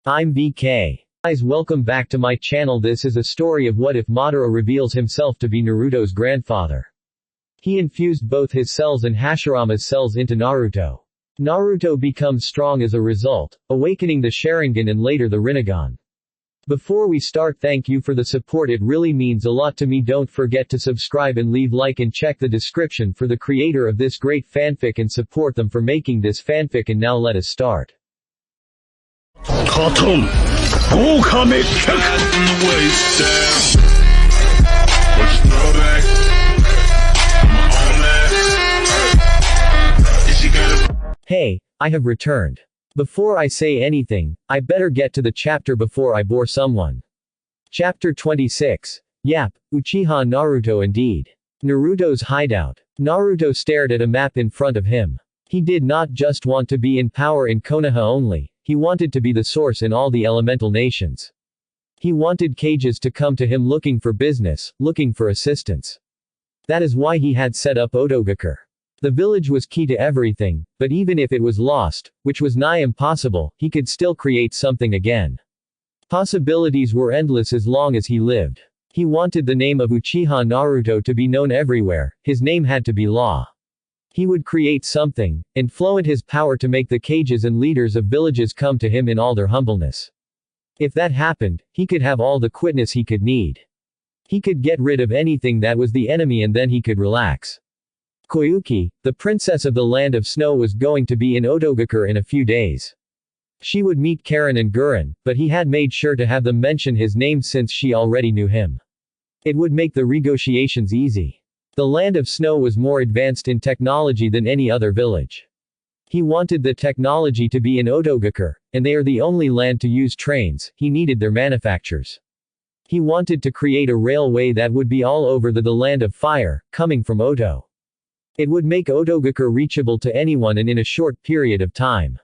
I'm VK. Guys, welcome back to my channel. This is a story of what if Madara reveals himself to be Naruto's grandfather. He infused both his cells and Hashirama's cells into Naruto. Naruto becomes strong as a result, awakening the Sharingan and later the Rinnegan. Before we start, thank you for the support, it really means a lot to me. Don't forget to subscribe and leave like and check the description for the creator of this great fanfic and support them for making this fanfic. And now let us start. Hey, I have returned. Before I say anything, I better get to the chapter before I bore someone. Chapter 26. Yap, Uchiha Naruto indeed. Naruto's hideout. Naruto stared at a map in front of him. He did not just want to be in power in Konoha only, he wanted to be the source in all the elemental nations. He wanted cages to come to him looking for business, looking for assistance. That is why he had set up Otogakur. The village was key to everything, but even if it was lost, which was nigh impossible, he could still create something again. Possibilities were endless as long as he lived. He wanted the name of Uchiha Naruto to be known everywhere, his name had to be law. He would create something, influence his power to make the cages and leaders of villages come to him in all their humbleness. If that happened, he could have all the quietness he could need. He could get rid of anything that was the enemy and then he could relax. Koyuki, the princess of the land of snow, was going to be in Otogakur in a few days. She would meet Karen and Gurren, but he had made sure to have them mention his name since she already knew him. It would make the negotiations easy. The land of snow was more advanced in technology than any other village. He wanted the technology to be in Otogakur, and they are the only land to use trains, he needed their manufactures. He wanted to create a railway that would be all over the land of fire, coming from Oto. It would make Otogakur reachable to anyone and in a short period of time.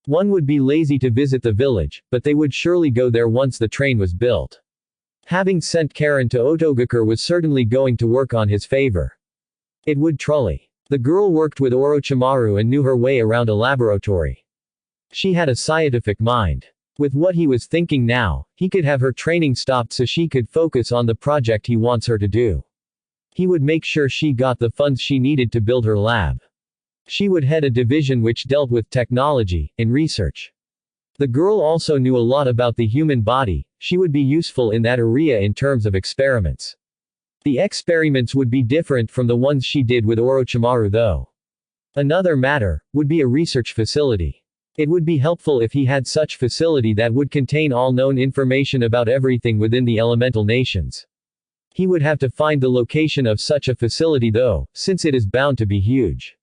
One would be lazy to visit the village, but they would surely go there once the train was built. Having sent Karen to Otogakur was certainly going to work on his favor. It would truly. The girl worked with Orochimaru and knew her way around a laboratory. She had a scientific mind. With what he was thinking now, he could have her training stopped so she could focus on the project he wants her to do. He would make sure she got the funds she needed to build her lab. She would head a division which dealt with technology and research. The girl also knew a lot about the human body, she would be useful in that area in terms of experiments. The experiments would be different from the ones she did with Orochimaru though. Another matter would be a research facility. It would be helpful if he had such facility that would contain all known information about everything within the elemental nations. He would have to find the location of such a facility though, since it is bound to be huge.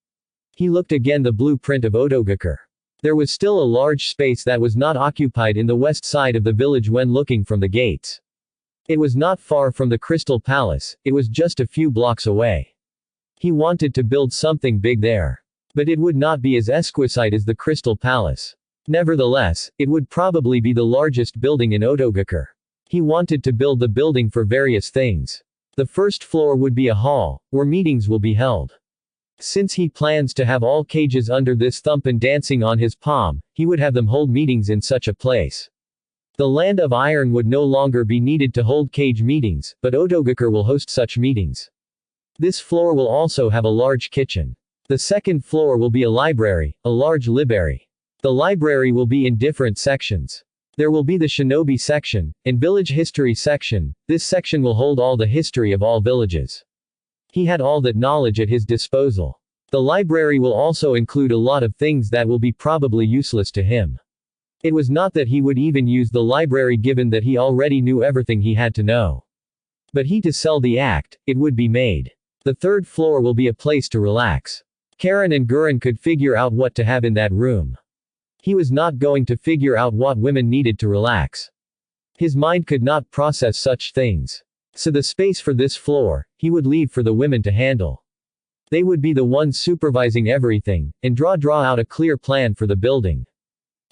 He looked again the blueprint of Otogakur. There was still a large space that was not occupied in the west side of the village when looking from the gates. It was not far from the Crystal Palace, it was just a few blocks away. He wanted to build something big there. But it would not be as exquisite as the Crystal Palace. Nevertheless, it would probably be the largest building in Otogakur. He wanted to build the building for various things. The first floor would be a hall, where meetings will be held. Since he plans to have all cages under this thumb and dancing on his palm, he would have them hold meetings in such a place. The land of iron would no longer be needed to hold cage meetings, but Otogakur will host such meetings. This floor will also have a large kitchen. The second floor will be a library, a large library. The library will be in different sections. There will be the shinobi section, and village history section. This section will hold all the history of all villages. He had all that knowledge at his disposal. The library will also include a lot of things that will be probably useless to him. It was not that he would even use the library given that he already knew everything he had to know. But he to sell the act, it would be made. The third floor will be a place to relax. Karen and Gurren could figure out what to have in that room. He was not going to figure out what women needed to relax. His mind could not process such things. So the space for this floor, he would leave for the women to handle. They would be the ones supervising everything, and draw out a clear plan for the building.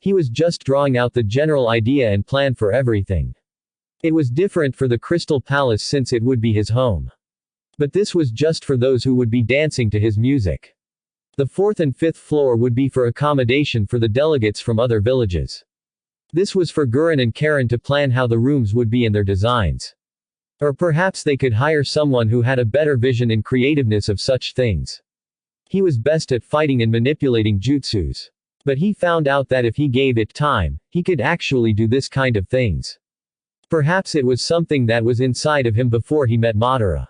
He was just drawing out the general idea and plan for everything. It was different for the Crystal Palace since it would be his home. But this was just for those who would be dancing to his music. The fourth and fifth floor would be for accommodation for the delegates from other villages. This was for Gurren and Karen to plan how the rooms would be in their designs. Or perhaps they could hire someone who had a better vision and creativeness of such things. He was best at fighting and manipulating jutsus. But he found out that if he gave it time, he could actually do this kind of things. Perhaps it was something that was inside of him before he met Madara.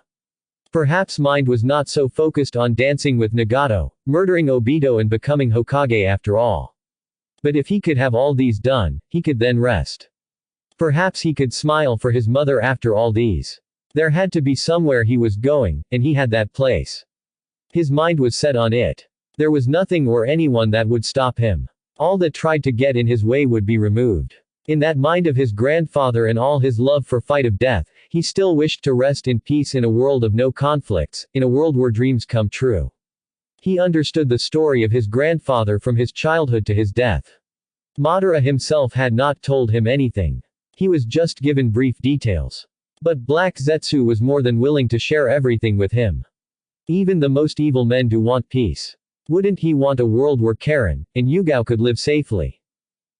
Perhaps mind was not so focused on dancing with Nagato, murdering Obito and becoming Hokage after all. But if he could have all these done, he could then rest. Perhaps he could smile for his mother after all these. There had to be somewhere he was going, and he had that place. His mind was set on it. There was nothing or anyone that would stop him. All that tried to get in his way would be removed. In that mind of his grandfather and all his love for fight of death, he still wished to rest in peace in a world of no conflicts, in a world where dreams come true. He understood the story of his grandfather from his childhood to his death. Madara himself had not told him anything. He was just given brief details. But Black Zetsu was more than willing to share everything with him. Even the most evil men do want peace. Wouldn't he want a world where Karen and Yugao could live safely?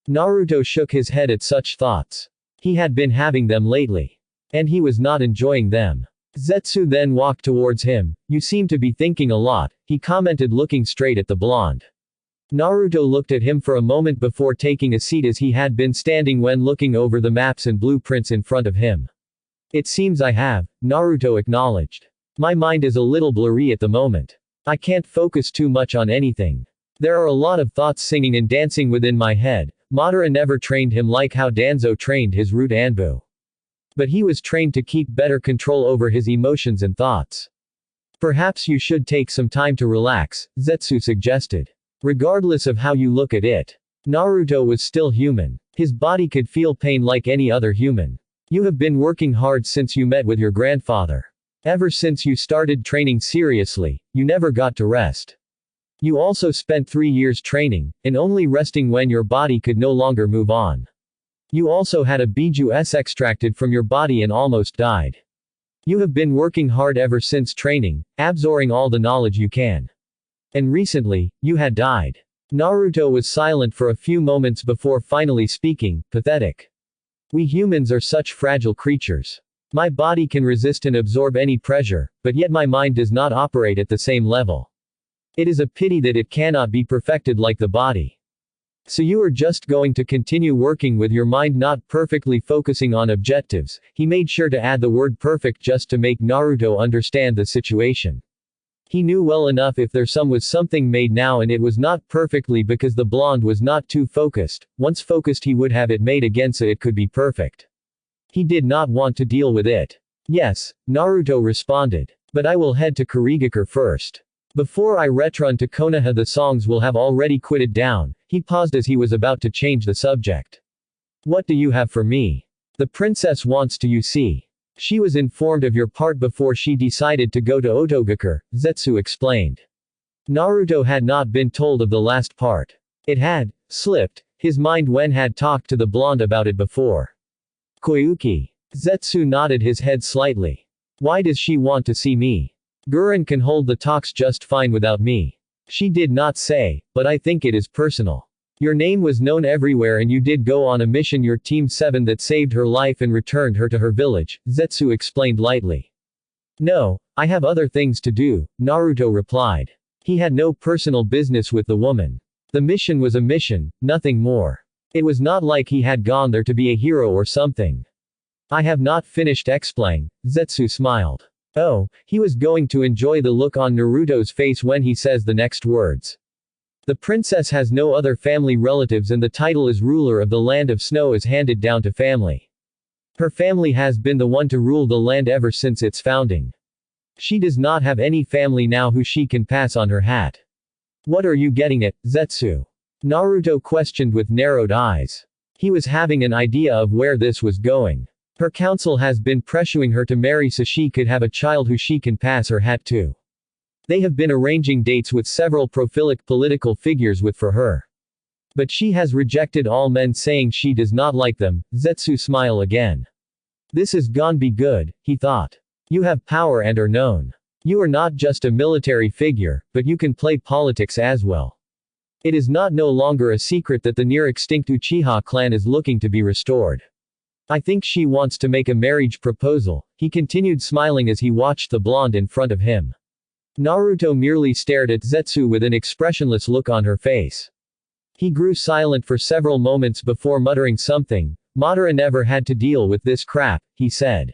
Naruto shook his head at such thoughts. He had been having them lately. And he was not enjoying them. Zetsu then walked towards him. You seem to be thinking a lot, he commented looking straight at the blonde. Naruto looked at him for a moment before taking a seat as he had been standing when looking over the maps and blueprints in front of him. It seems I have, Naruto acknowledged. My mind is a little blurry at the moment. I can't focus too much on anything. There are a lot of thoughts singing and dancing within my head. Madara never trained him like how Danzo trained his root Anbu. But he was trained to keep better control over his emotions and thoughts. Perhaps you should take some time to relax, Zetsu suggested. Regardless of how you look at it. Naruto was still human. His body could feel pain like any other human. You have been working hard since you met with your grandfather. Ever since you started training seriously, you never got to rest. You also spent 3 years training, and only resting when your body could no longer move on. You also had a Biju S extracted from your body and almost died. You have been working hard ever since training, absorbing all the knowledge you can. And recently, you had died. Naruto was silent for a few moments before finally speaking, pathetic. We humans are such fragile creatures. My body can resist and absorb any pressure, but yet my mind does not operate at the same level. It is a pity that it cannot be perfected like the body. So you are just going to continue working with your mind not perfectly focusing on objectives. He made sure to add the word perfect just to make Naruto understand the situation. He knew well enough if there was something made now and it was not perfectly because the blonde was not too focused. Once focused he would have it made again so it could be perfect. He did not want to deal with it. Yes, Naruto responded. But I will head to Kurigakure first. Before I return to Konoha the songs will have already quitted down. He paused as he was about to change the subject. What do you have for me? The princess wants to you see. She was informed of your part before she decided to go to Otogakure, Zetsu explained. Naruto had not been told of the last part. It had slipped his mind when had talked to the blonde about it before. Koyuki. Zetsu nodded his head slightly. Why does she want to see me? Gurren can hold the talks just fine without me. She did not say, but I think it is personal. Your name was known everywhere and you did go on a mission your Team 7 that saved her life and returned her to her village, Zetsu explained lightly. No, I have other things to do, Naruto replied. He had no personal business with the woman. The mission was a mission, nothing more. It was not like he had gone there to be a hero or something. I have not finished explaining, Zetsu smiled. Oh, he was going to enjoy the look on Naruto's face when he says the next words. The princess has no other family relatives and the title as ruler of the land of snow is handed down to family. Her family has been the one to rule the land ever since its founding. She does not have any family now who she can pass on her hat. What are you getting at, Zetsu? Naruto questioned with narrowed eyes. He was having an idea of where this was going. Her council has been pressuring her to marry so she could have a child who she can pass her hat to. They have been arranging dates with several profilic political figures for her. But she has rejected all men saying she does not like them, Zetsu smiled again. This is gonna be good, he thought. You have power and are known. You are not just a military figure, but you can play politics as well. It is not no longer a secret that the near-extinct Uchiha clan is looking to be restored. I think she wants to make a marriage proposal, he continued smiling as he watched the blonde in front of him. Naruto merely stared at Zetsu with an expressionless look on her face. He grew silent for several moments before muttering something. Madara never had to deal with this crap, he said.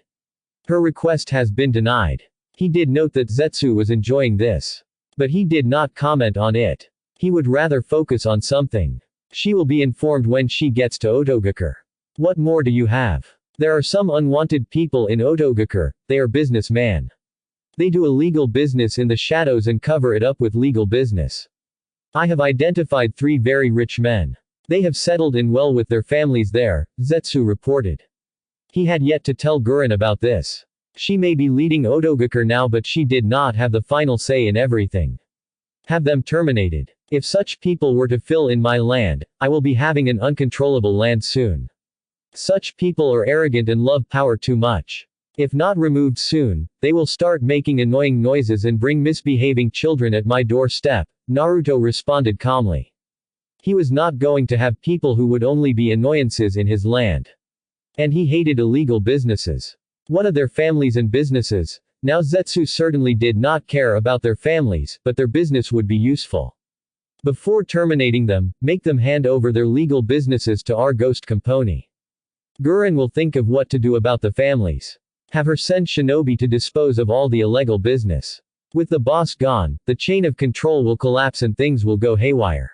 Her request has been denied. He did note that Zetsu was enjoying this. But he did not comment on it. He would rather focus on something. She will be informed when she gets to Otogakure. What more do you have? There are some unwanted people in Otogakure, they are businessmen. They do illegal business in the shadows and cover it up with legal business. I have identified 3 very rich men. They have settled in well with their families there, Zetsu reported. He had yet to tell Gurren about this. She may be leading Otogakure now, but she did not have the final say in everything. Have them terminated. If such people were to fill in my land, I will be having an uncontrollable land soon. Such people are arrogant and love power too much. If not removed soon, they will start making annoying noises and bring misbehaving children at my doorstep, Naruto responded calmly. He was not going to have people who would only be annoyances in his land. And he hated illegal businesses. What of their families and businesses? Now Zetsu certainly did not care about their families, but their business would be useful. Before terminating them, make them hand over their legal businesses to our ghost company. Gurren will think of what to do about the families. Have her send shinobi to dispose of all the illegal business. With the boss gone, the chain of control will collapse and things will go haywire.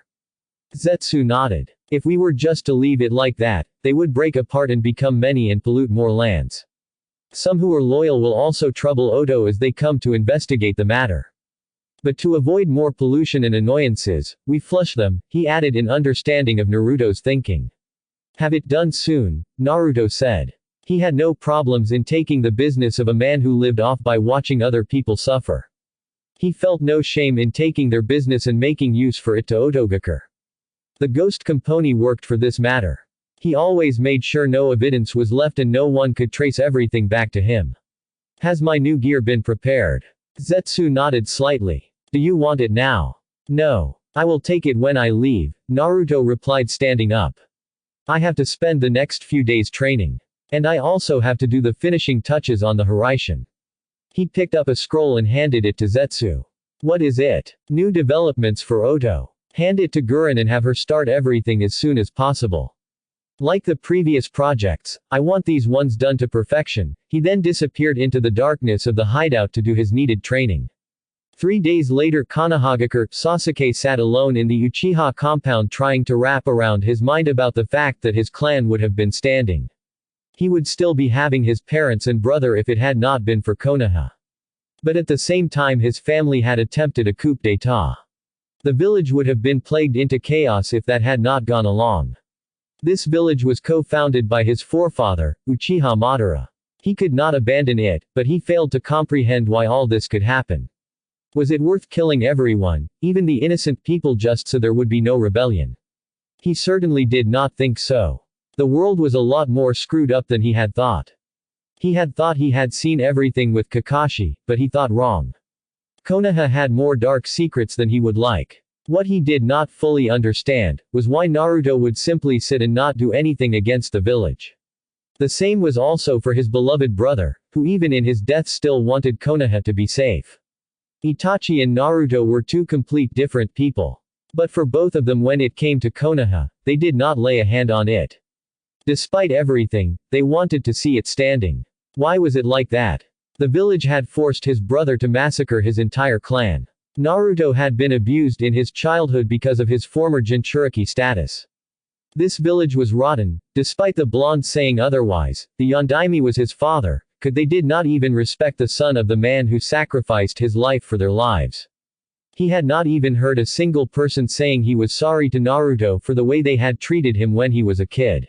Zetsu nodded. If we were just to leave it like that, they would break apart and become many and pollute more lands. Some who are loyal will also trouble Oto as they come to investigate the matter. But to avoid more pollution and annoyances, we flush them, he added in understanding of Naruto's thinking. Have it done soon, Naruto said. He had no problems in taking the business of a man who lived off by watching other people suffer. He felt no shame in taking their business and making use for it to Otogakure. The ghost company worked for this matter. He always made sure no evidence was left and no one could trace everything back to him. Has my new gear been prepared? Zetsu nodded slightly. Do you want it now? No. I will take it when I leave, Naruto replied standing up. I have to spend the next few days training. And I also have to do the finishing touches on the Hiraishin. He picked up a scroll and handed it to Zetsu. What is it? New developments for Oto. Hand it to Gurren and have her start everything as soon as possible. Like the previous projects, I want these ones done to perfection. He then disappeared into the darkness of the hideout to do his needed training. 3 days later, Konohagakure, Sasuke sat alone in the Uchiha compound trying to wrap around his mind about the fact that his clan would have been standing. He would still be having his parents and brother if it had not been for Konoha. But at the same time his family had attempted a coup d'état. The village would have been plagued into chaos if that had not gone along. This village was co-founded by his forefather, Uchiha Madara. He could not abandon it, but he failed to comprehend why all this could happen. Was it worth killing everyone, even the innocent people, just so there would be no rebellion? He certainly did not think so. The world was a lot more screwed up than he had thought. He had thought he had seen everything with Kakashi, but he thought wrong. Konoha had more dark secrets than he would like. What he did not fully understand was why Naruto would simply sit and not do anything against the village. The same was also for his beloved brother, who even in his death still wanted Konoha to be safe. Itachi and Naruto were 2 complete different people. But for both of them, when it came to Konoha, they did not lay a hand on it. Despite everything, they wanted to see it standing. Why was it like that? The village had forced his brother to massacre his entire clan. Naruto had been abused in his childhood because of his former Jinchuriki status. This village was rotten, despite the blonde saying otherwise. The Yondaime was his father, they did not even respect the son of the man who sacrificed his life for their lives. He had not even heard a single person saying he was sorry to Naruto for the way they had treated him when he was a kid.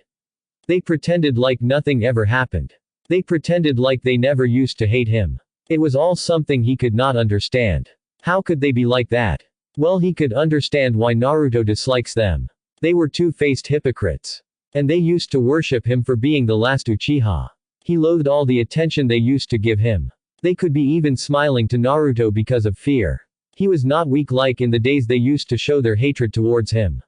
They pretended like nothing ever happened. They pretended like they never used to hate him. It was all something he could not understand. How could they be like that? Well, he could understand why Naruto dislikes them. They were 2-faced hypocrites. And they used to worship him for being the last Uchiha. He loathed all the attention they used to give him. They could be even smiling to Naruto because of fear. He was not weak like in the days they used to show their hatred towards him.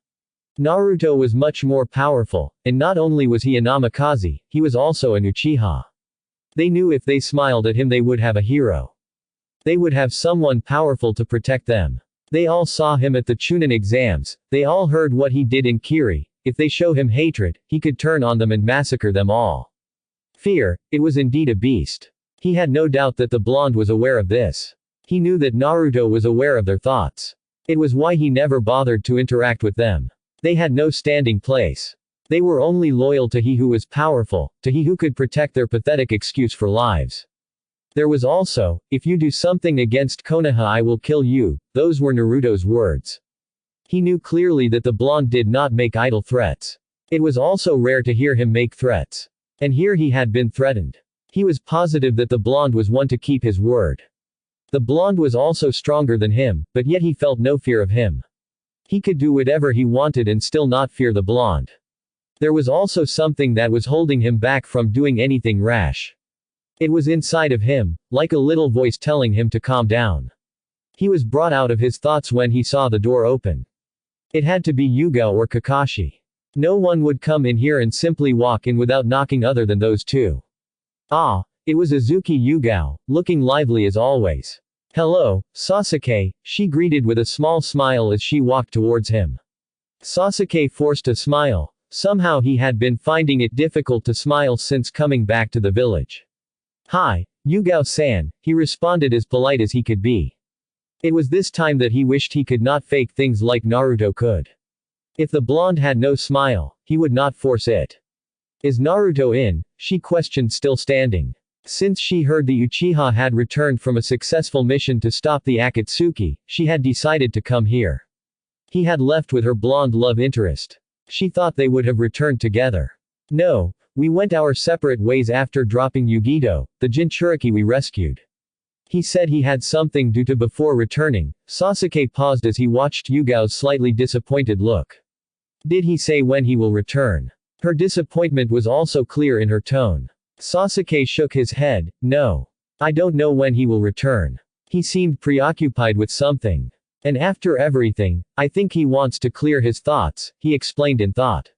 Naruto was much more powerful, and not only was he a Namikaze, he was also an Uchiha. They knew if they smiled at him they would have a hero. They would have someone powerful to protect them. They all saw him at the Chunin exams, they all heard what he did in Kiri. If they show him hatred, he could turn on them and massacre them all. Fear, it was indeed a beast. He had no doubt that the blonde was aware of this. He knew that Naruto was aware of their thoughts. It was why he never bothered to interact with them. They had no standing place. They were only loyal to he who was powerful, to he who could protect their pathetic excuse for lives. There was also, if you do something against Konoha I will kill you, those were Naruto's words. He knew clearly that the blonde did not make idle threats. It was also rare to hear him make threats. And here he had been threatened. He was positive that the blonde was one to keep his word. The blonde was also stronger than him, but yet he felt no fear of him. He could do whatever he wanted and still not fear the blonde. There was also something that was holding him back from doing anything rash. It was inside of him, like a little voice telling him to calm down. He was brought out of his thoughts when he saw the door open. It had to be Yuga or Kakashi. No one would come in here and simply walk in without knocking other than those two. Ah, it was Azuki Yugao, looking lively as always. Hello, Sasuke, she greeted with a small smile as she walked towards him. Sasuke forced a smile. Somehow he had been finding it difficult to smile since coming back to the village. Hi, Yugao-san, he responded as polite as he could be. It was this time that he wished he could not fake things like Naruto could. If the blonde had no smile, he would not force it. Is Naruto in? She questioned still standing. Since she heard the Uchiha had returned from a successful mission to stop the Akatsuki, she had decided to come here. He had left with her blonde love interest. She thought they would have returned together. No, we went our separate ways after dropping Yugito, the Jinchuriki we rescued. He said he had something due to before returning. Sasuke paused as he watched Yugao's slightly disappointed look. Did he say when he will return? Her disappointment was also clear in her tone. Sasuke shook his head. No. I don't know when he will return. He seemed preoccupied with something. And after everything, I think he wants to clear his thoughts, he explained in thought.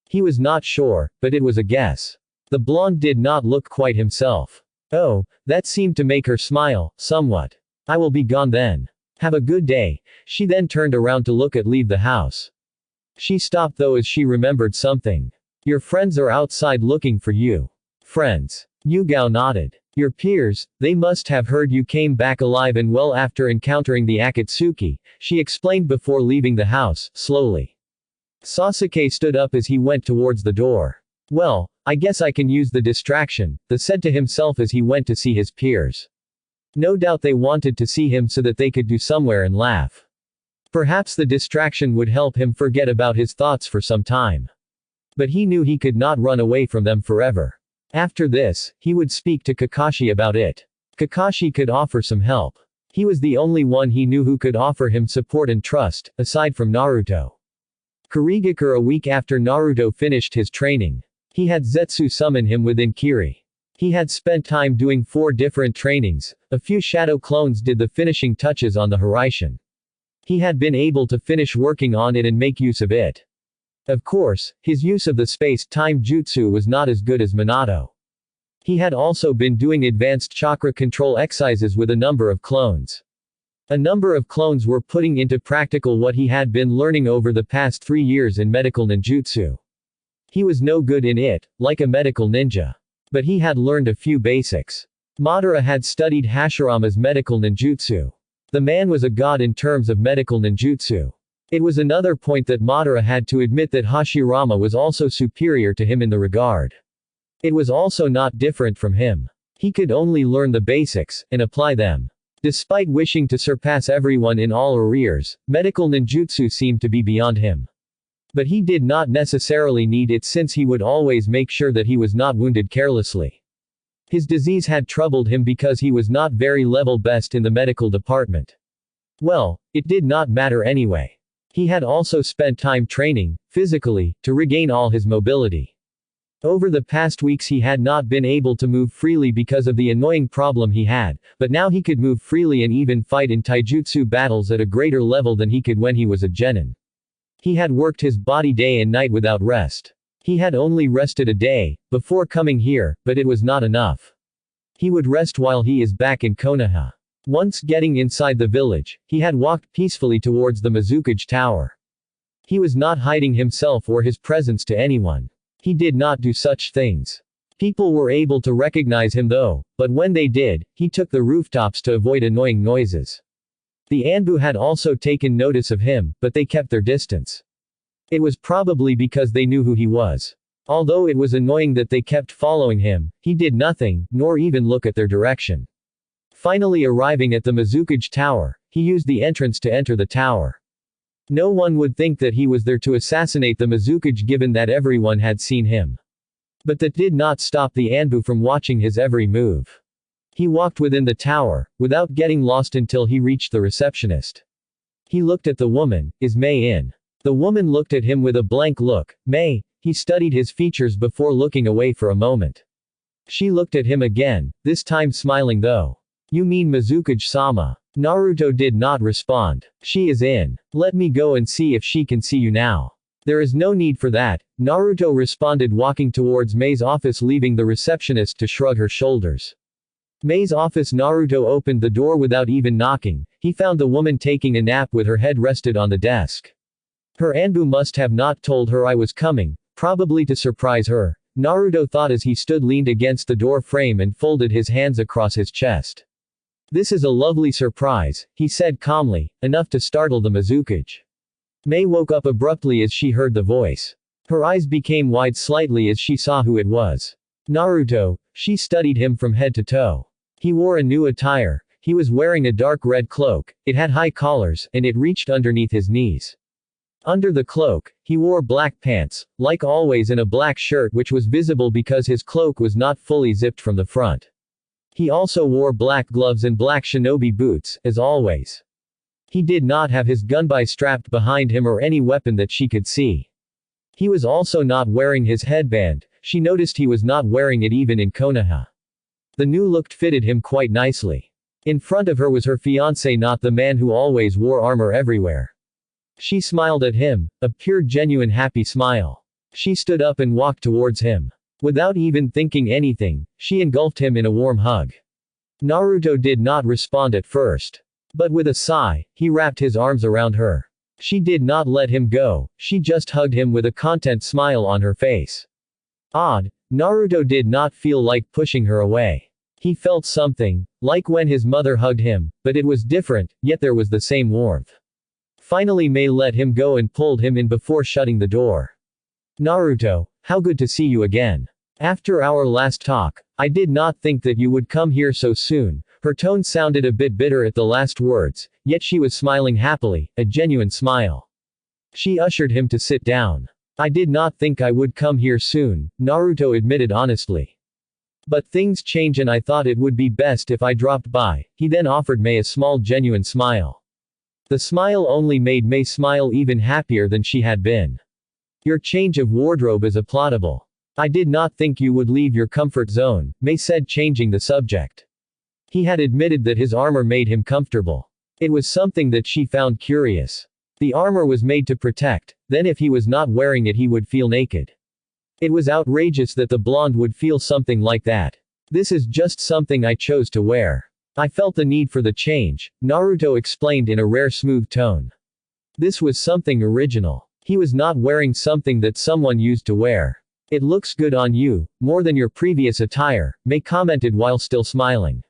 He was not sure, but it was a guess. The blonde did not look quite himself. Oh, that seemed to make her smile, somewhat. I will be gone then. Have a good day. She then turned around to look at leave the house. She stopped though as she remembered something. Your friends are outside looking for you. Friends. Yugao nodded. Your peers, they must have heard you came back alive and well after encountering the Akatsuki, she explained before leaving the house, slowly. Sasuke stood up as he went towards the door. Well, I guess I can use the distraction, he said to himself as he went to see his peers. No doubt they wanted to see him so that they could do somewhere and laugh. Perhaps the distraction would help him forget about his thoughts for some time. But he knew he could not run away from them forever. After this, he would speak to Kakashi about it. Kakashi could offer some help. He was the only one he knew who could offer him support and trust, aside from Naruto. Kurigakure a week after Naruto finished his training. He had Zetsu summon him within Kiri. He had spent time doing 4 different trainings, a few shadow clones did the finishing touches on the Hiraishin. He had been able to finish working on it and make use of it. Of course, his use of the space-time jutsu was not as good as Minato. He had also been doing advanced chakra control exercises with a number of clones. A number of clones were putting into practical what he had been learning over the past 3 years in medical ninjutsu. He was no good in it, like a medical ninja. But he had learned a few basics. Madara had studied Hashirama's medical ninjutsu. The man was a god in terms of medical ninjutsu. It was another point that Madara had to admit that Hashirama was also superior to him in the regard. It was also not different from him. He could only learn the basics, and apply them. Despite wishing to surpass everyone in all areas, medical ninjutsu seemed to be beyond him. But he did not necessarily need it since he would always make sure that he was not wounded carelessly. His disease had troubled him because he was not very level best in the medical department. Well, it did not matter anyway. He had also spent time training, physically, to regain all his mobility. Over the past weeks he had not been able to move freely because of the annoying problem he had, but now he could move freely and even fight in taijutsu battles at a greater level than he could when he was a genin. He had worked his body day and night without rest. He had only rested a day, before coming here, but it was not enough. He would rest while he is back in Konoha. Once getting inside the village, he had walked peacefully towards the Mizukage Tower. He was not hiding himself or his presence to anyone. He did not do such things. People were able to recognize him though, but when they did, he took the rooftops to avoid annoying noises. The Anbu had also taken notice of him, but they kept their distance. It was probably because they knew who he was. Although it was annoying that they kept following him, he did nothing, nor even look at their direction. Finally arriving at the Mizukage Tower, he used the entrance to enter the tower. No one would think that he was there to assassinate the Mizukage given that everyone had seen him. But that did not stop the Anbu from watching his every move. He walked within the tower, without getting lost until he reached the receptionist. He looked at the woman. Is May in? The woman looked at him with a blank look. May, he studied his features before looking away for a moment. She looked at him again, this time smiling though. You mean Mizukage-sama? Naruto did not respond. She is in. Let me go and see if she can see you now. There is no need for that, Naruto responded walking towards May's office leaving the receptionist to shrug her shoulders. May's office. Naruto opened the door without even knocking. He found the woman taking a nap with her head rested on the desk. Her Anbu must have not told her I was coming, probably to surprise her, Naruto thought as he stood leaned against the door frame and folded his hands across his chest. This is a lovely surprise, he said calmly, enough to startle the Mizukage. May woke up abruptly as she heard the voice. Her eyes became wide slightly as she saw who it was. Naruto, she studied him from head to toe. He wore a new attire, he was wearing a dark red cloak, it had high collars, and it reached underneath his knees. Under the cloak, he wore black pants, like always, and a black shirt which was visible because his cloak was not fully zipped from the front. He also wore black gloves and black shinobi boots, as always. He did not have his gunbai strapped behind him or any weapon that she could see. He was also not wearing his headband, she noticed he was not wearing it even in Konoha. The new look fitted him quite nicely. In front of her was her fiancé, not the man who always wore armor everywhere. She smiled at him, a pure genuine happy smile. She stood up and walked towards him. Without even thinking anything, she engulfed him in a warm hug. Naruto did not respond at first. But with a sigh, he wrapped his arms around her. She did not let him go, she just hugged him with a content smile on her face. Odd, Naruto did not feel like pushing her away. He felt something, like when his mother hugged him, but it was different, yet there was the same warmth. Finally May let him go and pulled him in before shutting the door. Naruto, how good to see you again. After our last talk, I did not think that you would come here so soon. Her tone sounded a bit bitter at the last words, yet she was smiling happily, a genuine smile. She ushered him to sit down. I did not think I would come here soon, Naruto admitted honestly. But things change and I thought it would be best if I dropped by, he then offered May a small genuine smile. The smile only made May smile even happier than she had been. Your change of wardrobe is applaudable. I did not think you would leave your comfort zone, May said, changing the subject. He had admitted that his armor made him comfortable. It was something that she found curious. The armor was made to protect, then if he was not wearing it he would feel naked. It was outrageous that the blonde would feel something like that. This is just something I chose to wear. I felt the need for the change, Naruto explained in a rare smooth tone. This was something original. He was not wearing something that someone used to wear. It looks good on you, more than your previous attire, May commented while still smiling.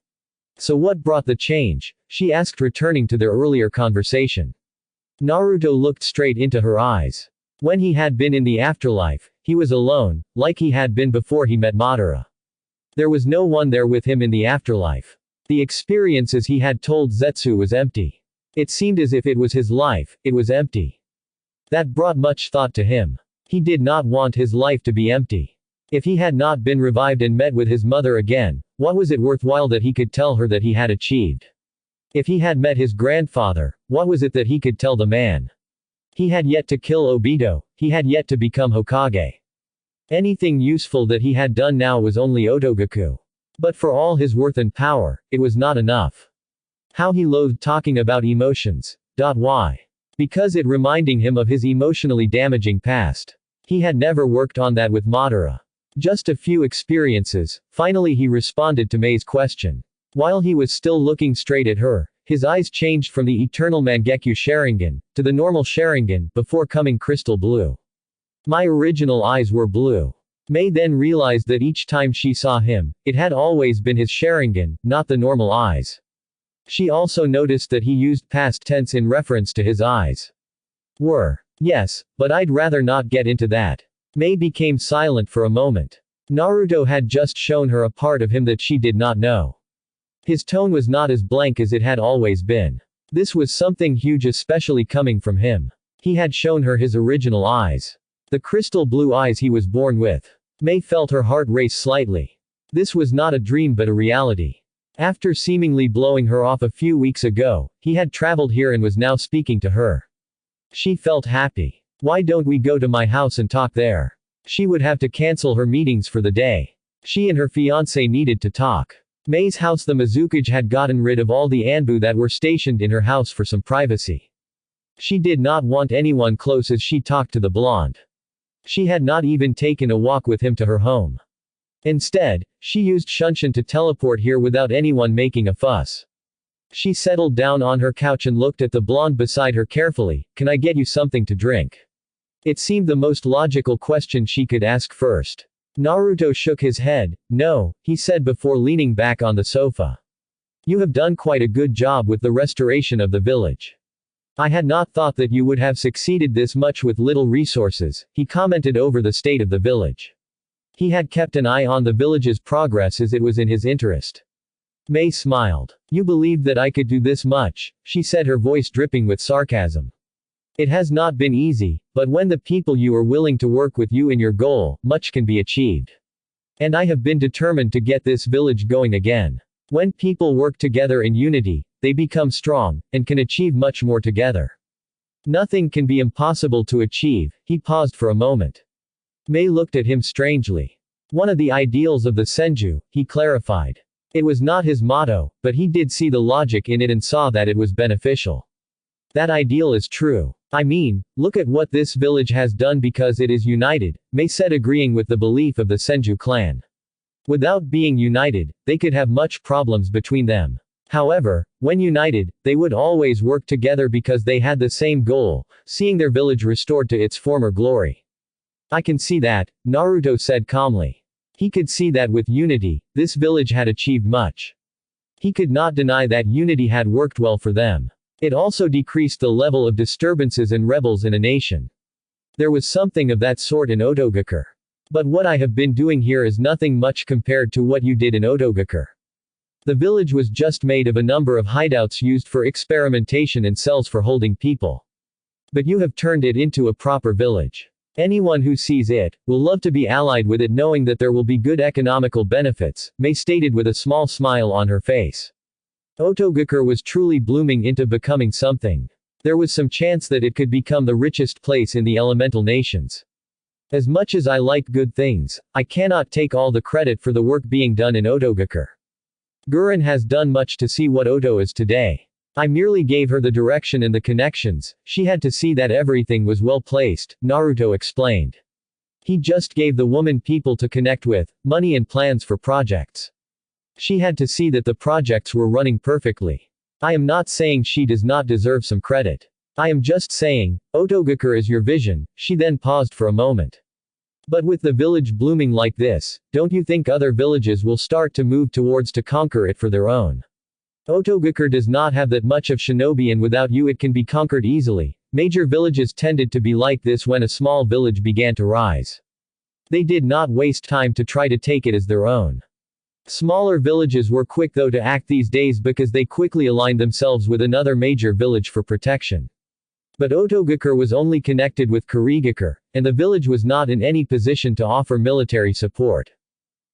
So what brought the change? She asked, returning to their earlier conversation. Naruto looked straight into her eyes. When he had been in the afterlife, he was alone, like he had been before he met Madara. There was no one there with him in the afterlife. The experiences he had told Zetsu was empty. It seemed as if it was his life, it was empty. That brought much thought to him. He did not want his life to be empty. If he had not been revived and met with his mother again, what was it worthwhile that he could tell her that he had achieved? If he had met his grandfather, what was it that he could tell the man? He had yet to kill Obito, he had yet to become Hokage. Anything useful that he had done now was only Otogaku. But for all his worth and power, it was not enough. How he loathed talking about emotions. Why? Because it reminding him of his emotionally damaging past. He had never worked on that with Madara. Just a few experiences. Finally he responded to Mei's question. While he was still looking straight at her, his eyes changed from the eternal Mangekyo Sharingan, to the normal Sharingan, before coming crystal blue. My original eyes were blue. Mei then realized that each time she saw him, it had always been his Sharingan, not the normal eyes. She also noticed that he used past tense in reference to his eyes. Yes, but I'd rather not get into that. Mei became silent for a moment. Naruto had just shown her a part of him that she did not know. His tone was not as blank as it had always been. This was something huge, especially coming from him. He had shown her his original eyes. The crystal blue eyes he was born with. Mei felt her heart race slightly. This was not a dream but a reality. After seemingly blowing her off a few weeks ago, he had traveled here and was now speaking to her. She felt happy. Why don't we go to my house and talk there? She would have to cancel her meetings for the day. She and her fiancé needed to talk. Mei's house. The Mizukage had gotten rid of all the Anbu that were stationed in her house for some privacy. She did not want anyone close as she talked to the blonde. She had not even taken a walk with him to her home. Instead, she used Shunshin to teleport here without anyone making a fuss. She settled down on her couch and looked at the blonde beside her carefully. Can I get you something to drink? It seemed the most logical question she could ask first. Naruto shook his head. No, he said before leaning back on the sofa. You have done quite a good job with the restoration of the village. I had not thought that you would have succeeded this much with little resources, he commented over the state of the village. He had kept an eye on the village's progress as it was in his interest. Mei smiled. You believed that I could do this much, she said, her voice dripping with sarcasm. It has not been easy, but when the people you are willing to work with you in your goal, much can be achieved. And I have been determined to get this village going again. When people work together in unity, they become strong, and can achieve much more together. Nothing can be impossible to achieve. He paused for a moment. Mei looked at him strangely. One of the ideals of the Senju, he clarified. It was not his motto, but he did see the logic in it and saw that it was beneficial. That ideal is true. I mean, look at what this village has done because it is united, Mei said, agreeing with the belief of the Senju clan. Without being united, they could have much problems between them. However, when united, they would always work together because they had the same goal, seeing their village restored to its former glory. I can see that, Naruto said calmly. He could see that with unity, this village had achieved much. He could not deny that unity had worked well for them. It also decreased the level of disturbances and rebels in a nation. There was something of that sort in Otogaku. But what I have been doing here is nothing much compared to what you did in Otogaku. The village was just made of a number of hideouts used for experimentation and cells for holding people. But you have turned it into a proper village. Anyone who sees it, will love to be allied with it knowing that there will be good economical benefits, Mei stated with a small smile on her face. Otogaku was truly blooming into becoming something. There was some chance that it could become the richest place in the elemental nations. As much as I like good things, I cannot take all the credit for the work being done in Otogaku. Gurren has done much to see what Oto is today. I merely gave her the direction and the connections, she had to see that everything was well placed, Naruto explained. He just gave the woman people to connect with, money and plans for projects. She had to see that the projects were running perfectly. I am not saying she does not deserve some credit. I am just saying, Otogaku is your vision, she then paused for a moment. But with the village blooming like this, don't you think other villages will start to move towards to conquer it for their own? Otogaku does not have that much of shinobi and without you it can be conquered easily. Major villages tended to be like this when a small village began to rise. They did not waste time to try to take it as their own. Smaller villages were quick though to act these days because they quickly aligned themselves with another major village for protection. But Otogaku was only connected with Kurigaku, and the village was not in any position to offer military support.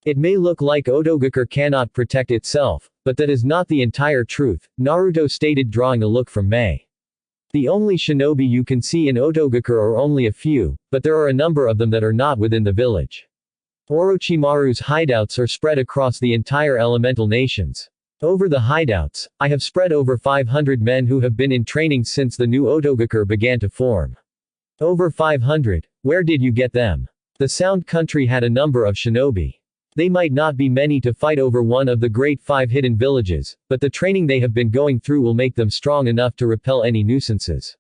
It may look like Otogaku cannot protect itself, but that is not the entire truth, Naruto stated, drawing a look from Mei. The only shinobi you can see in Otogaku are only a few, but there are a number of them that are not within the village. Orochimaru's hideouts are spread across the entire elemental nations. Over the hideouts, I have spread over 500 men who have been in training since the new Otogakure began to form. Over 500? Where did you get them? The Sound Country had a number of shinobi. They might not be many to fight over one of the great 5 hidden villages, but the training they have been going through will make them strong enough to repel any nuisances.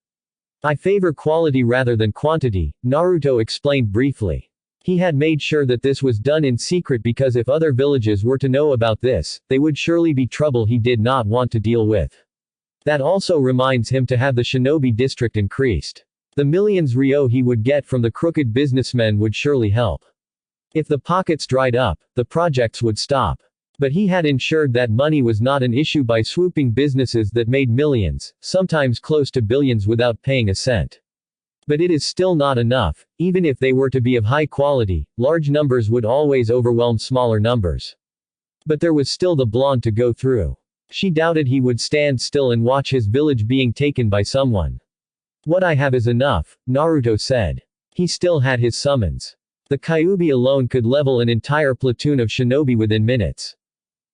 I favor quality rather than quantity, Naruto explained briefly. He had made sure that this was done in secret because if other villages were to know about this, they would surely be trouble he did not want to deal with. That also reminds him to have the shinobi district increased. The millions ryo he would get from the crooked businessmen would surely help. If the pockets dried up, the projects would stop. But he had ensured that money was not an issue by swooping businesses that made millions, sometimes close to billions without paying a cent. But it is still not enough, even if they were to be of high quality, large numbers would always overwhelm smaller numbers. But there was still the blonde to go through. She doubted he would stand still and watch his village being taken by someone. What I have is enough, Naruto said. He still had his summons. The Kyuubi alone could level an entire platoon of shinobi within minutes.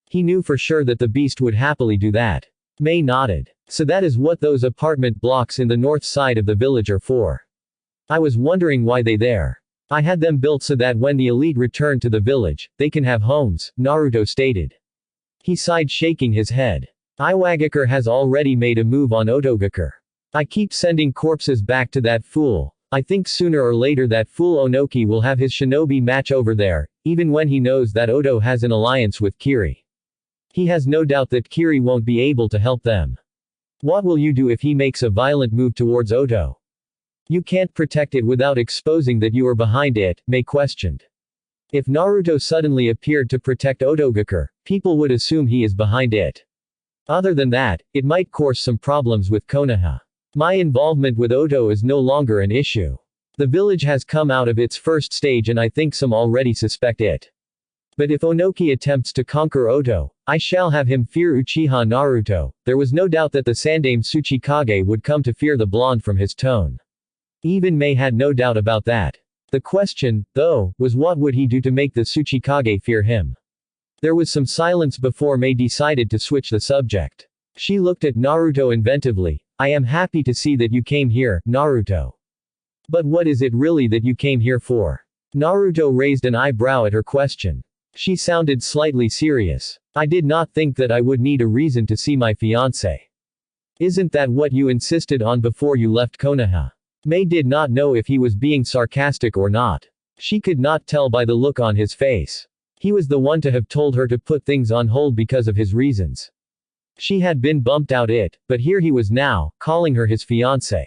He knew for sure that the beast would happily do that. Mei nodded. So that is what those apartment blocks in the north side of the village are for. I was wondering why they there. I had them built so that when the elite return to the village, they can have homes, Naruto stated. He sighed, shaking his head. Iwagakure has already made a move on Otogakure. I keep sending corpses back to that fool. I think sooner or later that fool Onoki will have his shinobi match over there, even when he knows that Oto has an alliance with Kiri. He has no doubt that Kiri won't be able to help them. What will you do if he makes a violent move towards Oto? You can't protect it without exposing that you are behind it, Mei questioned. If Naruto suddenly appeared to protect Otogakure, people would assume he is behind it. Other than that, it might cause some problems with Konoha. My involvement with Oto is no longer an issue. The village has come out of its first stage and I think some already suspect it. But if Onoki attempts to conquer Oto, I shall have him fear Uchiha Naruto. There was no doubt that the Sandaime Tsuchikage would come to fear the blonde from his tone. Even Mei had no doubt about that. The question, though, was what would he do to make the Tsuchikage fear him? There was some silence before Mei decided to switch the subject. She looked at Naruto inventively. I am happy to see that you came here, Naruto. But what is it really that you came here for? Naruto raised an eyebrow at her question. She sounded slightly serious. I did not think that I would need a reason to see my fiancé. Isn't that what you insisted on before you left Konoha? Mei did not know if he was being sarcastic or not. She could not tell by the look on his face. He was the one to have told her to put things on hold because of his reasons. She had been bumped out but here he was now, calling her his fiancé.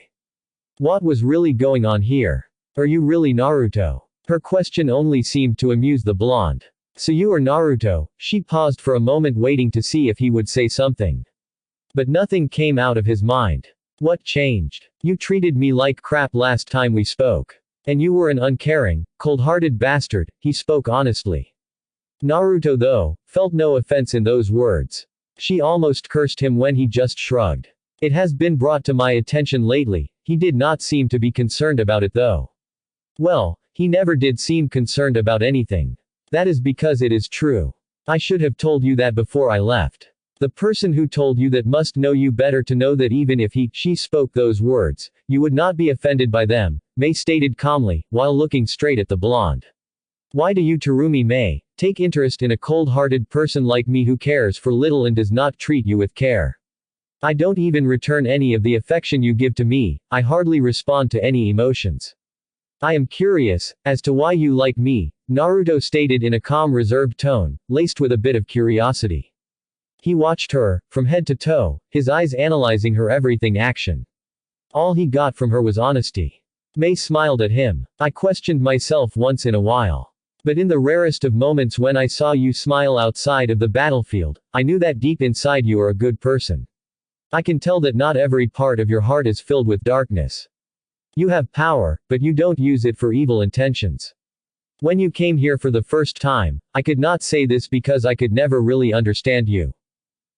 What was really going on here? Are you really Naruto? Her question only seemed to amuse the blonde. So you are Naruto? She paused for a moment waiting to see if he would say something. But nothing came out of his mind. What changed? You treated me like crap last time we spoke. And you were an uncaring, cold-hearted bastard, he spoke honestly. Naruto though, felt no offense in those words. She almost cursed him when he just shrugged. It has been brought to my attention lately, he did not seem to be concerned about it though. Well, he never did seem concerned about anything. That is because it is true. I should have told you that before I left. The person who told you that must know you better to know that even if she spoke those words, you would not be offended by them, Mei stated calmly, while looking straight at the blonde. Why do you Terumi Mei take interest in a cold-hearted person like me who cares for little and does not treat you with care? I don't even return any of the affection you give to me, I hardly respond to any emotions. I am curious, as to why you like me, Naruto stated in a calm reserved tone, laced with a bit of curiosity. He watched her, from head to toe, his eyes analyzing her everything action. All he got from her was honesty. Mei smiled at him. I questioned myself once in a while. But in the rarest of moments when I saw you smile outside of the battlefield, I knew that deep inside you are a good person. I can tell that not every part of your heart is filled with darkness. You have power, but you don't use it for evil intentions. When you came here for the first time, I could not say this because I could never really understand you.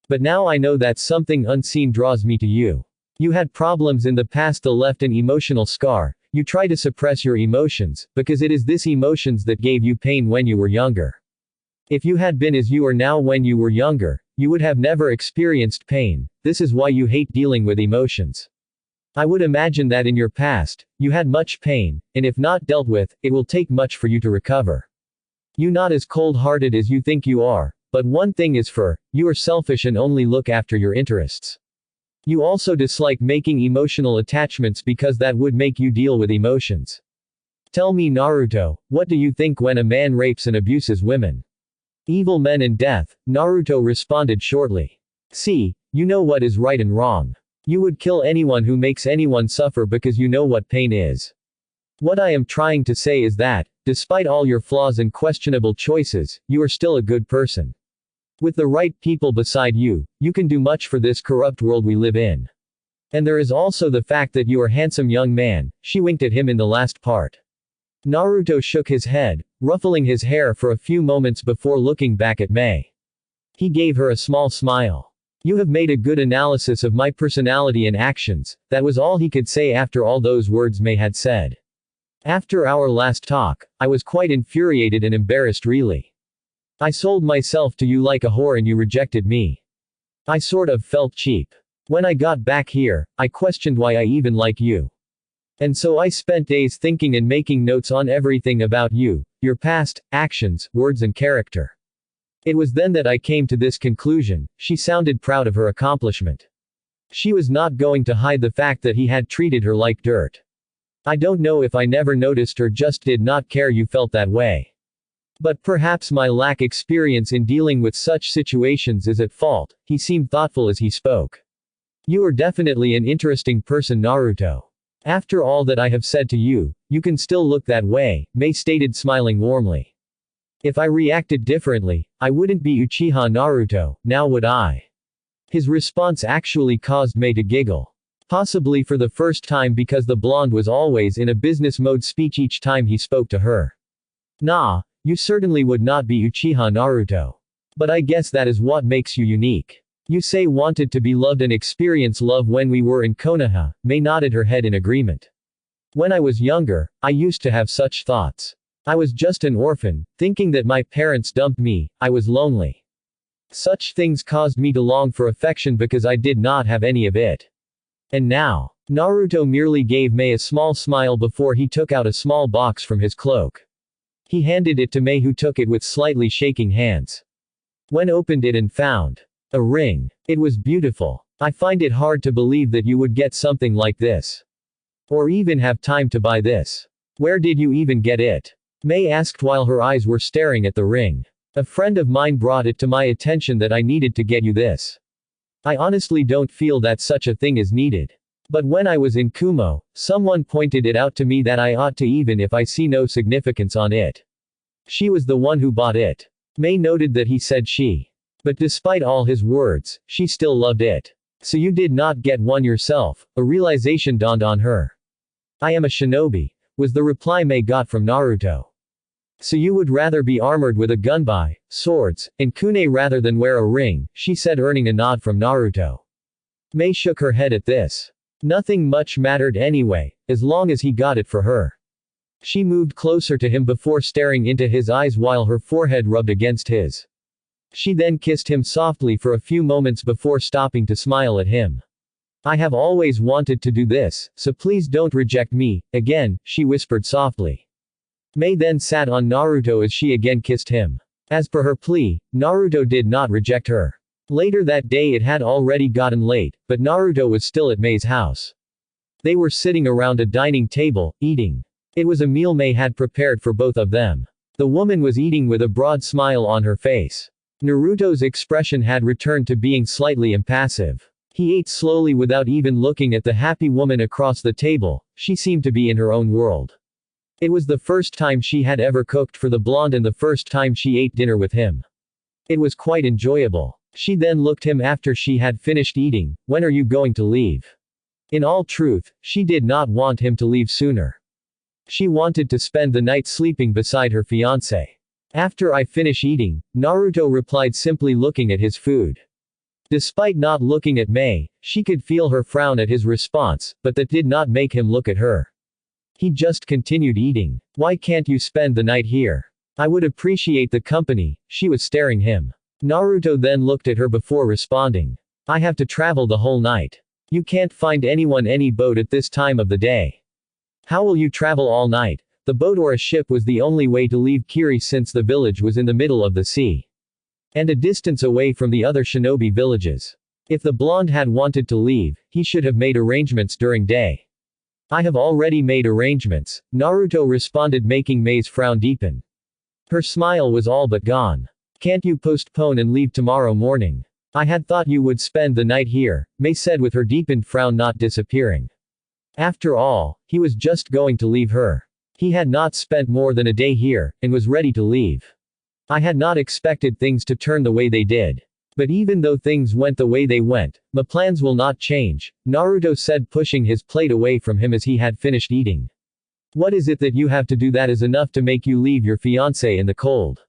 But now I know that something unseen draws me to you. You had problems in the past that left an emotional scar, You try to suppress your emotions, because it is this emotions that gave you pain when you were younger. If you had been as you are now when you were younger, you would have never experienced pain. This is why you hate dealing with emotions. I would imagine that in your past, you had much pain, and if not dealt with, it will take much for you to recover. You not as cold-hearted as you think you are, but one thing is you are selfish and only look after your interests. You also dislike making emotional attachments because that would make you deal with emotions. Tell me Naruto, what do you think when a man rapes and abuses women? Evil men and death, Naruto responded shortly. See, you know what is right and wrong. You would kill anyone who makes anyone suffer because you know what pain is. What I am trying to say is that, despite all your flaws and questionable choices, you are still a good person. With the right people beside you, you can do much for this corrupt world we live in. And there is also the fact that you are a handsome young man, she winked at him in the last part. Naruto shook his head, ruffling his hair for a few moments before looking back at Mei. He gave her a small smile. You have made a good analysis of my personality and actions, that was all he could say after all those words Mei had said. After our last talk, I was quite infuriated and embarrassed really. I sold myself to you like a whore and you rejected me. I sort of felt cheap. When I got back here, I questioned why I even like you. And so I spent days thinking and making notes on everything about you, your past, actions, words and character. It was then that I came to this conclusion. She sounded proud of her accomplishment. She was not going to hide the fact that he had treated her like dirt. I don't know if I never noticed or just did not care you felt that way. But perhaps my lack experience in dealing with such situations is at fault. He seemed thoughtful as he spoke. You are definitely an interesting person Naruto. After all that I have said to you, you can still look that way, Mei stated smiling warmly. If I reacted differently, I wouldn't be Uchiha Naruto, now would I? His response actually caused Mei to giggle. Possibly for the first time because the blonde was always in a business mode speech each time he spoke to her. Nah, you certainly would not be Uchiha Naruto. But I guess that is what makes you unique. You say wanted to be loved and experience love when we were in Konoha, Mei nodded her head in agreement. When I was younger, I used to have such thoughts. I was just an orphan, thinking that my parents dumped me, I was lonely. Such things caused me to long for affection because I did not have any of it. And now, Naruto merely gave Mei a small smile before he took out a small box from his cloak. He handed it to Mei who took it with slightly shaking hands. When opened it and found a ring. It was beautiful. I find it hard to believe that you would get something like this. Or even have time to buy this. Where did you even get it? Mei asked while her eyes were staring at the ring. A friend of mine brought it to my attention that I needed to get you this. I honestly don't feel that such a thing is needed. But when I was in Kumo, someone pointed it out to me that I ought to even if I see no significance on it. She was the one who bought it. Mei noted that he said she. But despite all his words, she still loved it. So you did not get one yourself, a realization dawned on her. I am a shinobi, was the reply Mei got from Naruto. So you would rather be armored with a gunbai, swords, and kunai rather than wear a ring, she said earning a nod from Naruto. Mei shook her head at this. Nothing much mattered anyway, as long as he got it for her. She moved closer to him before staring into his eyes while her forehead rubbed against his. She then kissed him softly for a few moments before stopping to smile at him. I have always wanted to do this, so please don't reject me, again, she whispered softly. Mei then sat on Naruto as she again kissed him. As per her plea, Naruto did not reject her. Later that day it had already gotten late, but Naruto was still at Mei's house. They were sitting around a dining table, eating. It was a meal Mei had prepared for both of them. The woman was eating with a broad smile on her face. Naruto's expression had returned to being slightly impassive. He ate slowly without even looking at the happy woman across the table, she seemed to be in her own world. It was the first time she had ever cooked for the blonde and the first time she ate dinner with him. It was quite enjoyable. She then looked him after she had finished eating, when are you going to leave? In all truth, she did not want him to leave sooner. She wanted to spend the night sleeping beside her fiancé. After I finish eating, Naruto replied simply looking at his food. Despite not looking at Mei, she could feel her frown at his response, but that did not make him look at her. He just continued eating. Why can't you spend the night here? I would appreciate the company, she was staring him. Naruto then looked at her before responding. I have to travel the whole night. You can't find anyone any boat at this time of the day. How will you travel all night? The boat or a ship was the only way to leave Kiri since the village was in the middle of the sea. And a distance away from the other shinobi villages. If the blonde had wanted to leave, he should have made arrangements during day. I have already made arrangements, Naruto responded, making Mei's frown deepen. Her smile was all but gone. Can't you postpone and leave tomorrow morning? I had thought you would spend the night here, Mei said with her deepened frown not disappearing. After all, he was just going to leave her. He had not spent more than a day here, and was ready to leave. I had not expected things to turn the way they did. But even though things went the way they went, my plans will not change, Naruto said, pushing his plate away from him as he had finished eating. What is it that you have to do that is enough to make you leave your fiancé in the cold?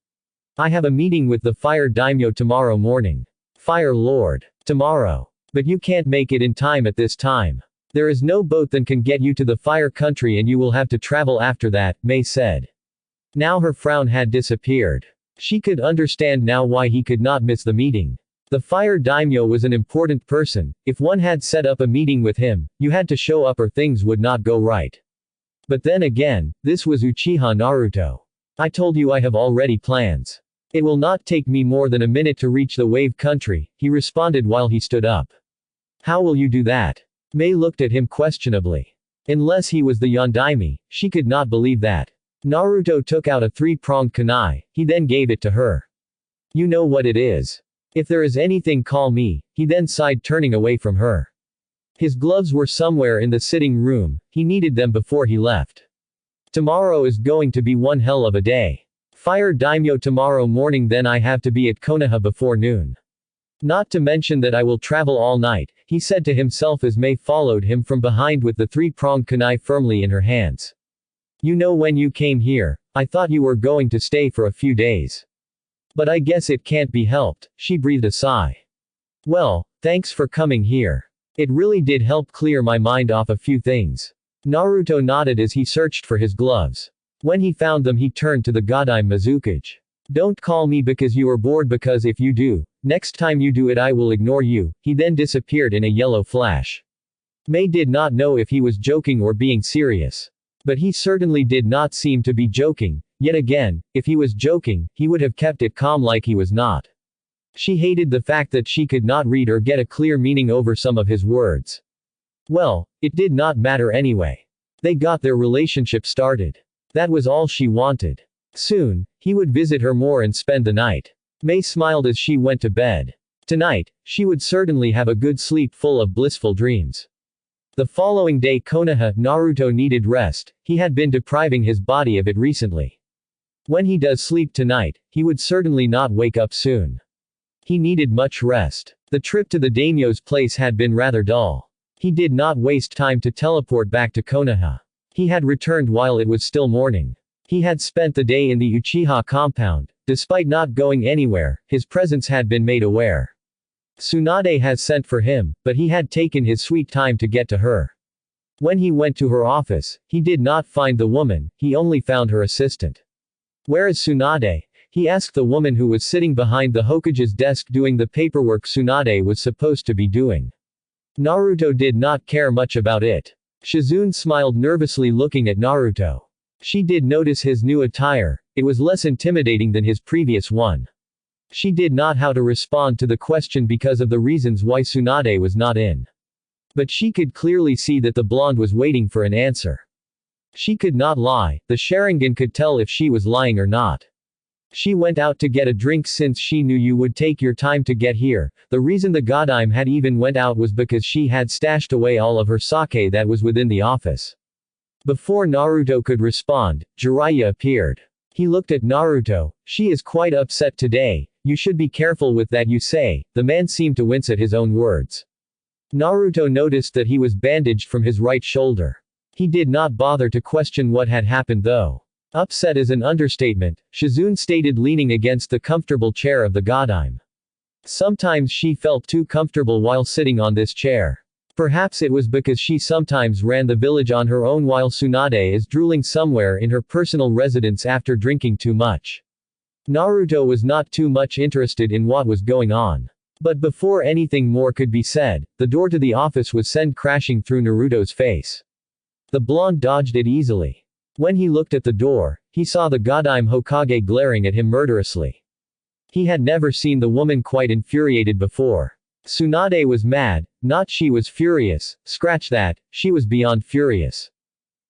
I have a meeting with the Fire Daimyo tomorrow morning. Fire Lord. Tomorrow. But you can't make it in time at this time. There is no boat that can get you to the Fire Country and you will have to travel after that, Mei said. Now her frown had disappeared. She could understand now why he could not miss the meeting. The Fire Daimyo was an important person. If one had set up a meeting with him, you had to show up or things would not go right. But then again, this was Uchiha Naruto. I told you I have already plans. It will not take me more than a minute to reach the Wave Country, he responded while he stood up. How will you do that? Mei looked at him questionably. Unless he was the Yondaime, she could not believe that. Naruto took out a three-pronged kunai, he then gave it to her. You know what it is. If there is anything, call me, he then sighed, turning away from her. His gloves were somewhere in the sitting room, he needed them before he left. Tomorrow is going to be one hell of a day. Fire Daimyo tomorrow morning, then I have to be at Konoha before noon. Not to mention that I will travel all night, he said to himself as Mei followed him from behind with the three-pronged kunai firmly in her hands. You know, when you came here, I thought you were going to stay for a few days. But I guess it can't be helped, she breathed a sigh. Well, thanks for coming here. It really did help clear my mind off a few things. Naruto nodded as he searched for his gloves. When he found them, he turned to the Godime Mizukage. Don't call me because you are bored, because if you do, next time you do it I will ignore you, he then disappeared in a yellow flash. Mei did not know if he was joking or being serious. But he certainly did not seem to be joking. Yet again, if he was joking, he would have kept it calm like he was not. She hated the fact that she could not read or get a clear meaning over some of his words. Well, it did not matter anyway. They got their relationship started. That was all she wanted. Soon, he would visit her more and spend the night. Mei smiled as she went to bed. Tonight, she would certainly have a good sleep full of blissful dreams. The following day, Konoha, Naruto needed rest, he had been depriving his body of it recently. When he does sleep tonight, he would certainly not wake up soon. He needed much rest. The trip to the daimyo's place had been rather dull. He did not waste time to teleport back to Konoha. He had returned while it was still morning. He had spent the day in the Uchiha compound. Despite not going anywhere, his presence had been made aware. Tsunade has sent for him, but he had taken his sweet time to get to her. When he went to her office, he did not find the woman, he only found her assistant. Where is Tsunade? He asked the woman who was sitting behind the Hokage's desk doing the paperwork Tsunade was supposed to be doing. Naruto did not care much about it. Shizune smiled nervously looking at Naruto. She did notice his new attire, it was less intimidating than his previous one. She did not know how to respond to the question because of the reasons why Tsunade was not in. But she could clearly see that the blonde was waiting for an answer. She could not lie, the Sharingan could tell if she was lying or not. She went out to get a drink since she knew you would take your time to get here. The reason the Godime had even went out was because she had stashed away all of her sake that was within the office. Before Naruto could respond, Jiraiya appeared. He looked at Naruto. She is quite upset today, you should be careful with that you say. The man seemed to wince at his own words. Naruto noticed that he was bandaged from his right shoulder. He did not bother to question what had happened though. Upset is an understatement, Shizune stated leaning against the comfortable chair of the Godime. Sometimes she felt too comfortable while sitting on this chair. Perhaps it was because she sometimes ran the village on her own while Tsunade is drooling somewhere in her personal residence after drinking too much. Naruto was not too much interested in what was going on. But before anything more could be said, the door to the office was sent crashing through Naruto's face. The blonde dodged it easily. When he looked at the door, he saw the Godime Hokage glaring at him murderously. He had never seen the woman quite infuriated before. Tsunade was mad, not she was furious, scratch that, she was beyond furious.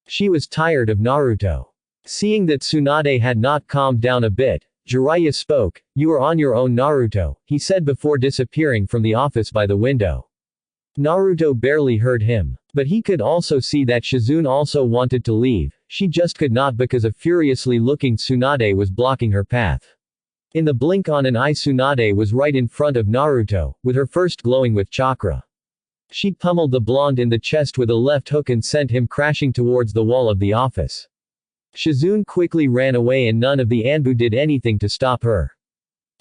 She was tired of Naruto. Seeing that Tsunade had not calmed down a bit, Jiraiya spoke, "You are on your own, Naruto," he said before disappearing from the office by the window. Naruto barely heard him. But he could also see that Shizune also wanted to leave, she just could not because a furiously looking Tsunade was blocking her path. In the blink on an eye, Tsunade was right in front of Naruto, with her first glowing with chakra. She pummeled the blonde in the chest with a left hook and sent him crashing towards the wall of the office. Shizune quickly ran away and none of the Anbu did anything to stop her.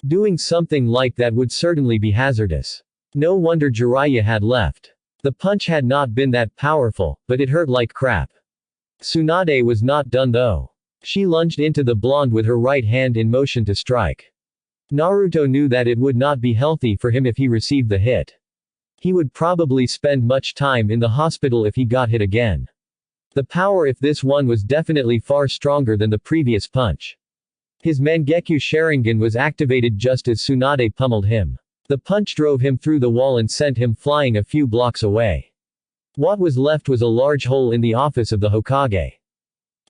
Doing something like that would certainly be hazardous. No wonder Jiraiya had left. The punch had not been that powerful, but it hurt like crap. Tsunade was not done though. She lunged into the blonde with her right hand in motion to strike. Naruto knew that it would not be healthy for him if he received the hit. He would probably spend much time in the hospital if he got hit again. The power if this one was definitely far stronger than the previous punch. His Mangekyo Sharingan was activated just as Tsunade pummeled him. The punch drove him through the wall and sent him flying a few blocks away. What was left was a large hole in the office of the Hokage.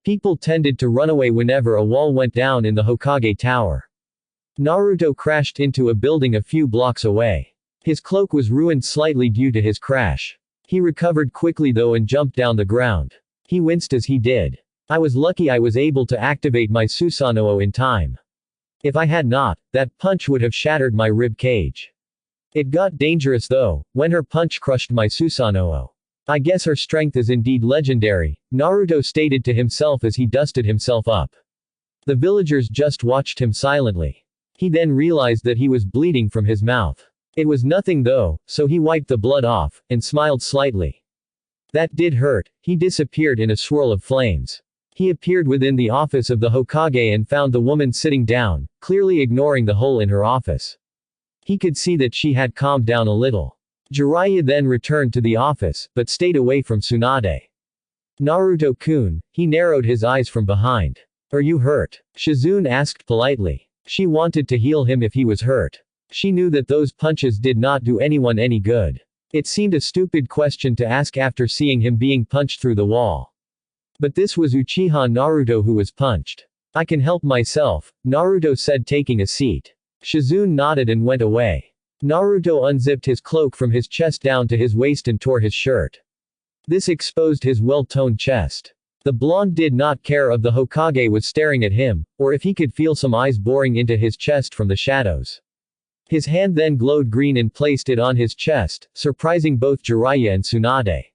People tended to run away whenever a wall went down in the Hokage tower. Naruto crashed into a building a few blocks away. His cloak was ruined slightly due to his crash. He recovered quickly though and jumped down the ground. He winced as he did. I was lucky I was able to activate my Susanoo in time. If I had not, that punch would have shattered my rib cage. It got dangerous though, when her punch crushed my Susanoo. I guess her strength is indeed legendary, Naruto stated to himself as he dusted himself up. The villagers just watched him silently. He then realized that he was bleeding from his mouth. It was nothing though, so he wiped the blood off, and smiled slightly. That did hurt. He disappeared in a swirl of flames. He appeared within the office of the Hokage and found the woman sitting down, clearly ignoring the hole in her office. He could see that she had calmed down a little. Jiraiya then returned to the office, but stayed away from Tsunade. Naruto-kun, he narrowed his eyes from behind. Are you hurt? Shizune asked politely. She wanted to heal him if he was hurt. She knew that those punches did not do anyone any good. It seemed a stupid question to ask after seeing him being punched through the wall. But this was Uchiha Naruto who was punched. I can help myself, Naruto said taking a seat. Shizune nodded and went away. Naruto unzipped his cloak from his chest down to his waist and tore his shirt. This exposed his well-toned chest. The blonde did not care if the Hokage was staring at him, or if he could feel some eyes boring into his chest from the shadows. His hand then glowed green and placed it on his chest, surprising both Jiraiya and Tsunade.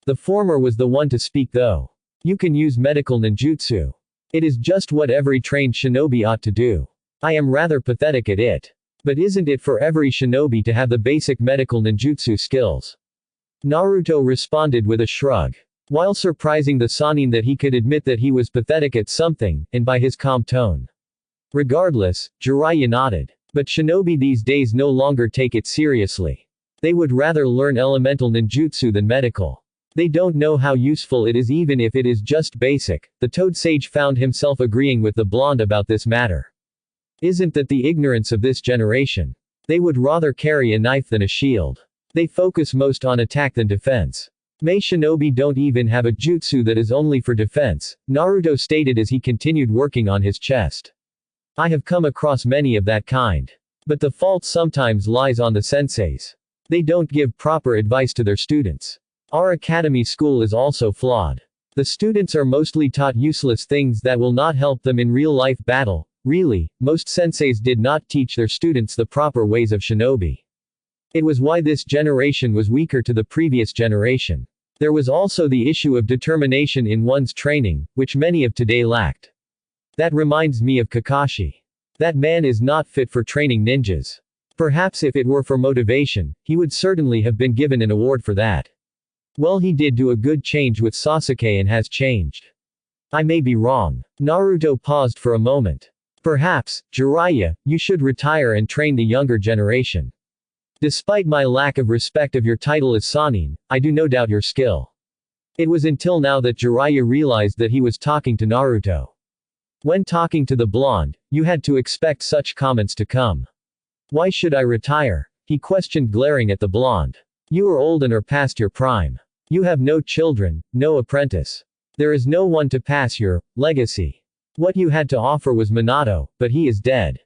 The former was the one to speak though. You can use medical ninjutsu. It is just what every trained shinobi ought to do. I am rather pathetic at it. But isn't it for every shinobi to have the basic medical ninjutsu skills? Naruto responded with a shrug. While surprising the Sannin that he could admit that he was pathetic at something, and by his calm tone. Regardless, Jiraiya nodded. But shinobi these days no longer take it seriously. They would rather learn elemental ninjutsu than medical. They don't know how useful it is even if it is just basic. The Toad Sage found himself agreeing with the blonde about this matter. Isn't that the ignorance of this generation? They would rather carry a knife than a shield. They focus most on attack than defense. Mei shinobi don't even have a jutsu that is only for defense, Naruto stated as he continued working on his chest. I have come across many of that kind. But the fault sometimes lies on the senseis. They don't give proper advice to their students. Our academy school is also flawed. The students are mostly taught useless things that will not help them in real-life battle. Really, most senseis did not teach their students the proper ways of shinobi. It was why this generation was weaker to the previous generation. There was also the issue of determination in one's training, which many of today lacked. That reminds me of Kakashi. That man is not fit for training ninjas. Perhaps if it were for motivation, he would certainly have been given an award for that. Well, he did do a good change with Sasuke and has changed. I may be wrong. Naruto paused for a moment. Perhaps, Jiraiya, you should retire and train the younger generation. Despite my lack of respect of your title as Sannin, I do no doubt your skill. It was until now that Jiraiya realized that he was talking to Naruto. When talking to the blonde, you had to expect such comments to come. Why should I retire? He questioned, glaring at the blonde. You are old and are past your prime. You have no children, no apprentice. There is no one to pass your legacy. What you had to offer was Minato, but he is dead.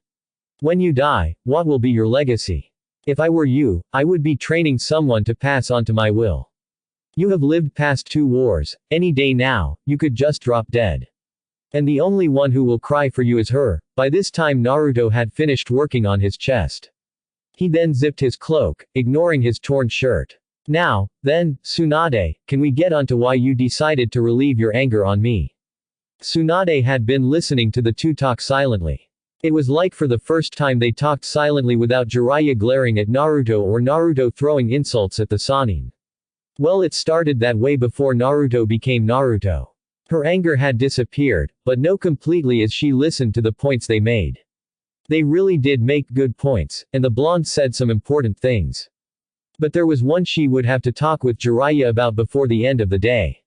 When you die, what will be your legacy? If I were you, I would be training someone to pass on to my will. You have lived past 2 wars, any day now, you could just drop dead. And the only one who will cry for you is her. By this time Naruto had finished working on his chest. He then zipped his cloak, ignoring his torn shirt. Now, then, Tsunade, can we get on to why you decided to relieve your anger on me? Tsunade had been listening to the two talk silently. It was like for the first time they talked silently without Jiraiya glaring at Naruto or Naruto throwing insults at the Sannin. Well, it started that way before Naruto became Naruto. Her anger had disappeared, but no completely as she listened to the points they made. They really did make good points, and the blonde said some important things. But there was one she would have to talk with Jiraiya about before the end of the day.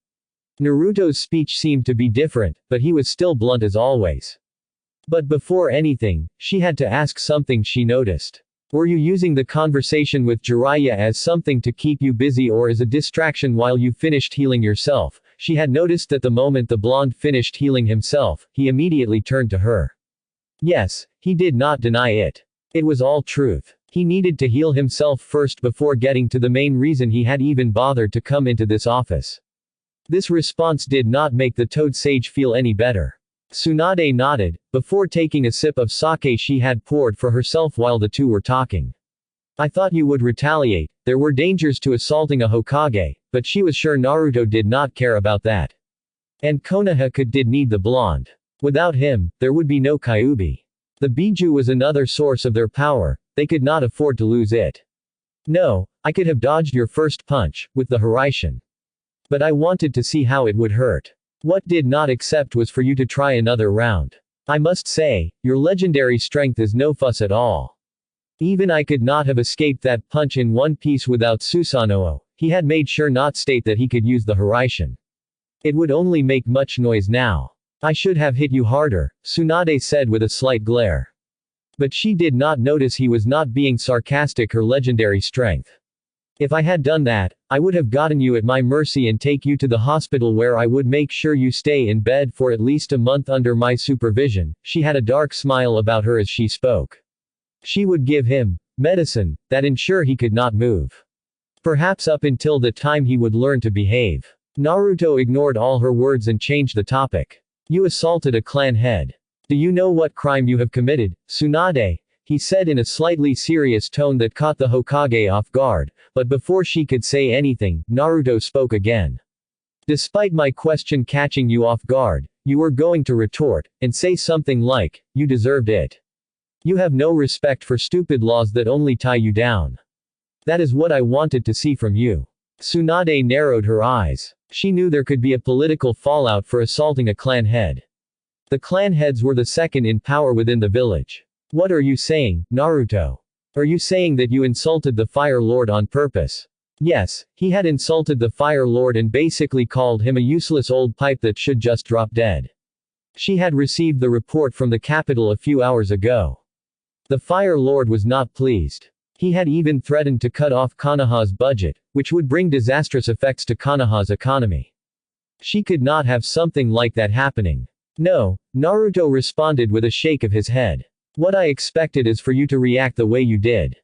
Naruto's speech seemed to be different, but he was still blunt as always. But before anything, she had to ask something she noticed. Were you using the conversation with Jiraiya as something to keep you busy or as a distraction while you finished healing yourself? She had noticed that the moment the blonde finished healing himself, he immediately turned to her. Yes, he did not deny it. It was all truth. He needed to heal himself first before getting to the main reason he had even bothered to come into this office. This response did not make the Toad Sage feel any better. Tsunade nodded, before taking a sip of sake she had poured for herself while the two were talking. I thought you would retaliate. There were dangers to assaulting a Hokage, but she was sure Naruto did not care about that. And Konoha did need the blonde. Without him, there would be no Kyuubi. The Biju was another source of their power, they could not afford to lose it. No, I could have dodged your first punch, with the Hiraishin. But I wanted to see how it would hurt. What did not accept was for you to try another round. I must say, your legendary strength is no fuss at all. Even I could not have escaped that punch in one piece without Susanoo. He had made sure not state that he could use the Hiraishin. It would only make much noise now. I should have hit you harder, Tsunade said with a slight glare. But she did not notice he was not being sarcastic. Her legendary strength. If I had done that, I would have gotten you at my mercy and take you to the hospital where I would make sure you stay in bed for at least a month under my supervision. She had a dark smile about her as she spoke. She would give him medicine that ensure he could not move. Perhaps up until the time he would learn to behave. Naruto ignored all her words and changed the topic. You assaulted a clan head. Do you know what crime you have committed, Tsunade? He said in a slightly serious tone that caught the Hokage off guard, but before she could say anything, Naruto spoke again. Despite my question catching you off guard, you were going to retort, and say something like, you deserved it. You have no respect for stupid laws that only tie you down. That is what I wanted to see from you. Tsunade narrowed her eyes. She knew there could be a political fallout for assaulting a clan head. The clan heads were the second in power within the village. What are you saying, Naruto? Are you saying that you insulted the Fire Lord on purpose? Yes, he had insulted the Fire Lord and basically called him a useless old pipe that should just drop dead. She had received the report from the capital a few hours ago. The Fire Lord was not pleased. He had even threatened to cut off Konoha's budget, which would bring disastrous effects to Konoha's economy. She could not have something like that happening. No, Naruto responded with a shake of his head. What I expected is for you to react the way you did.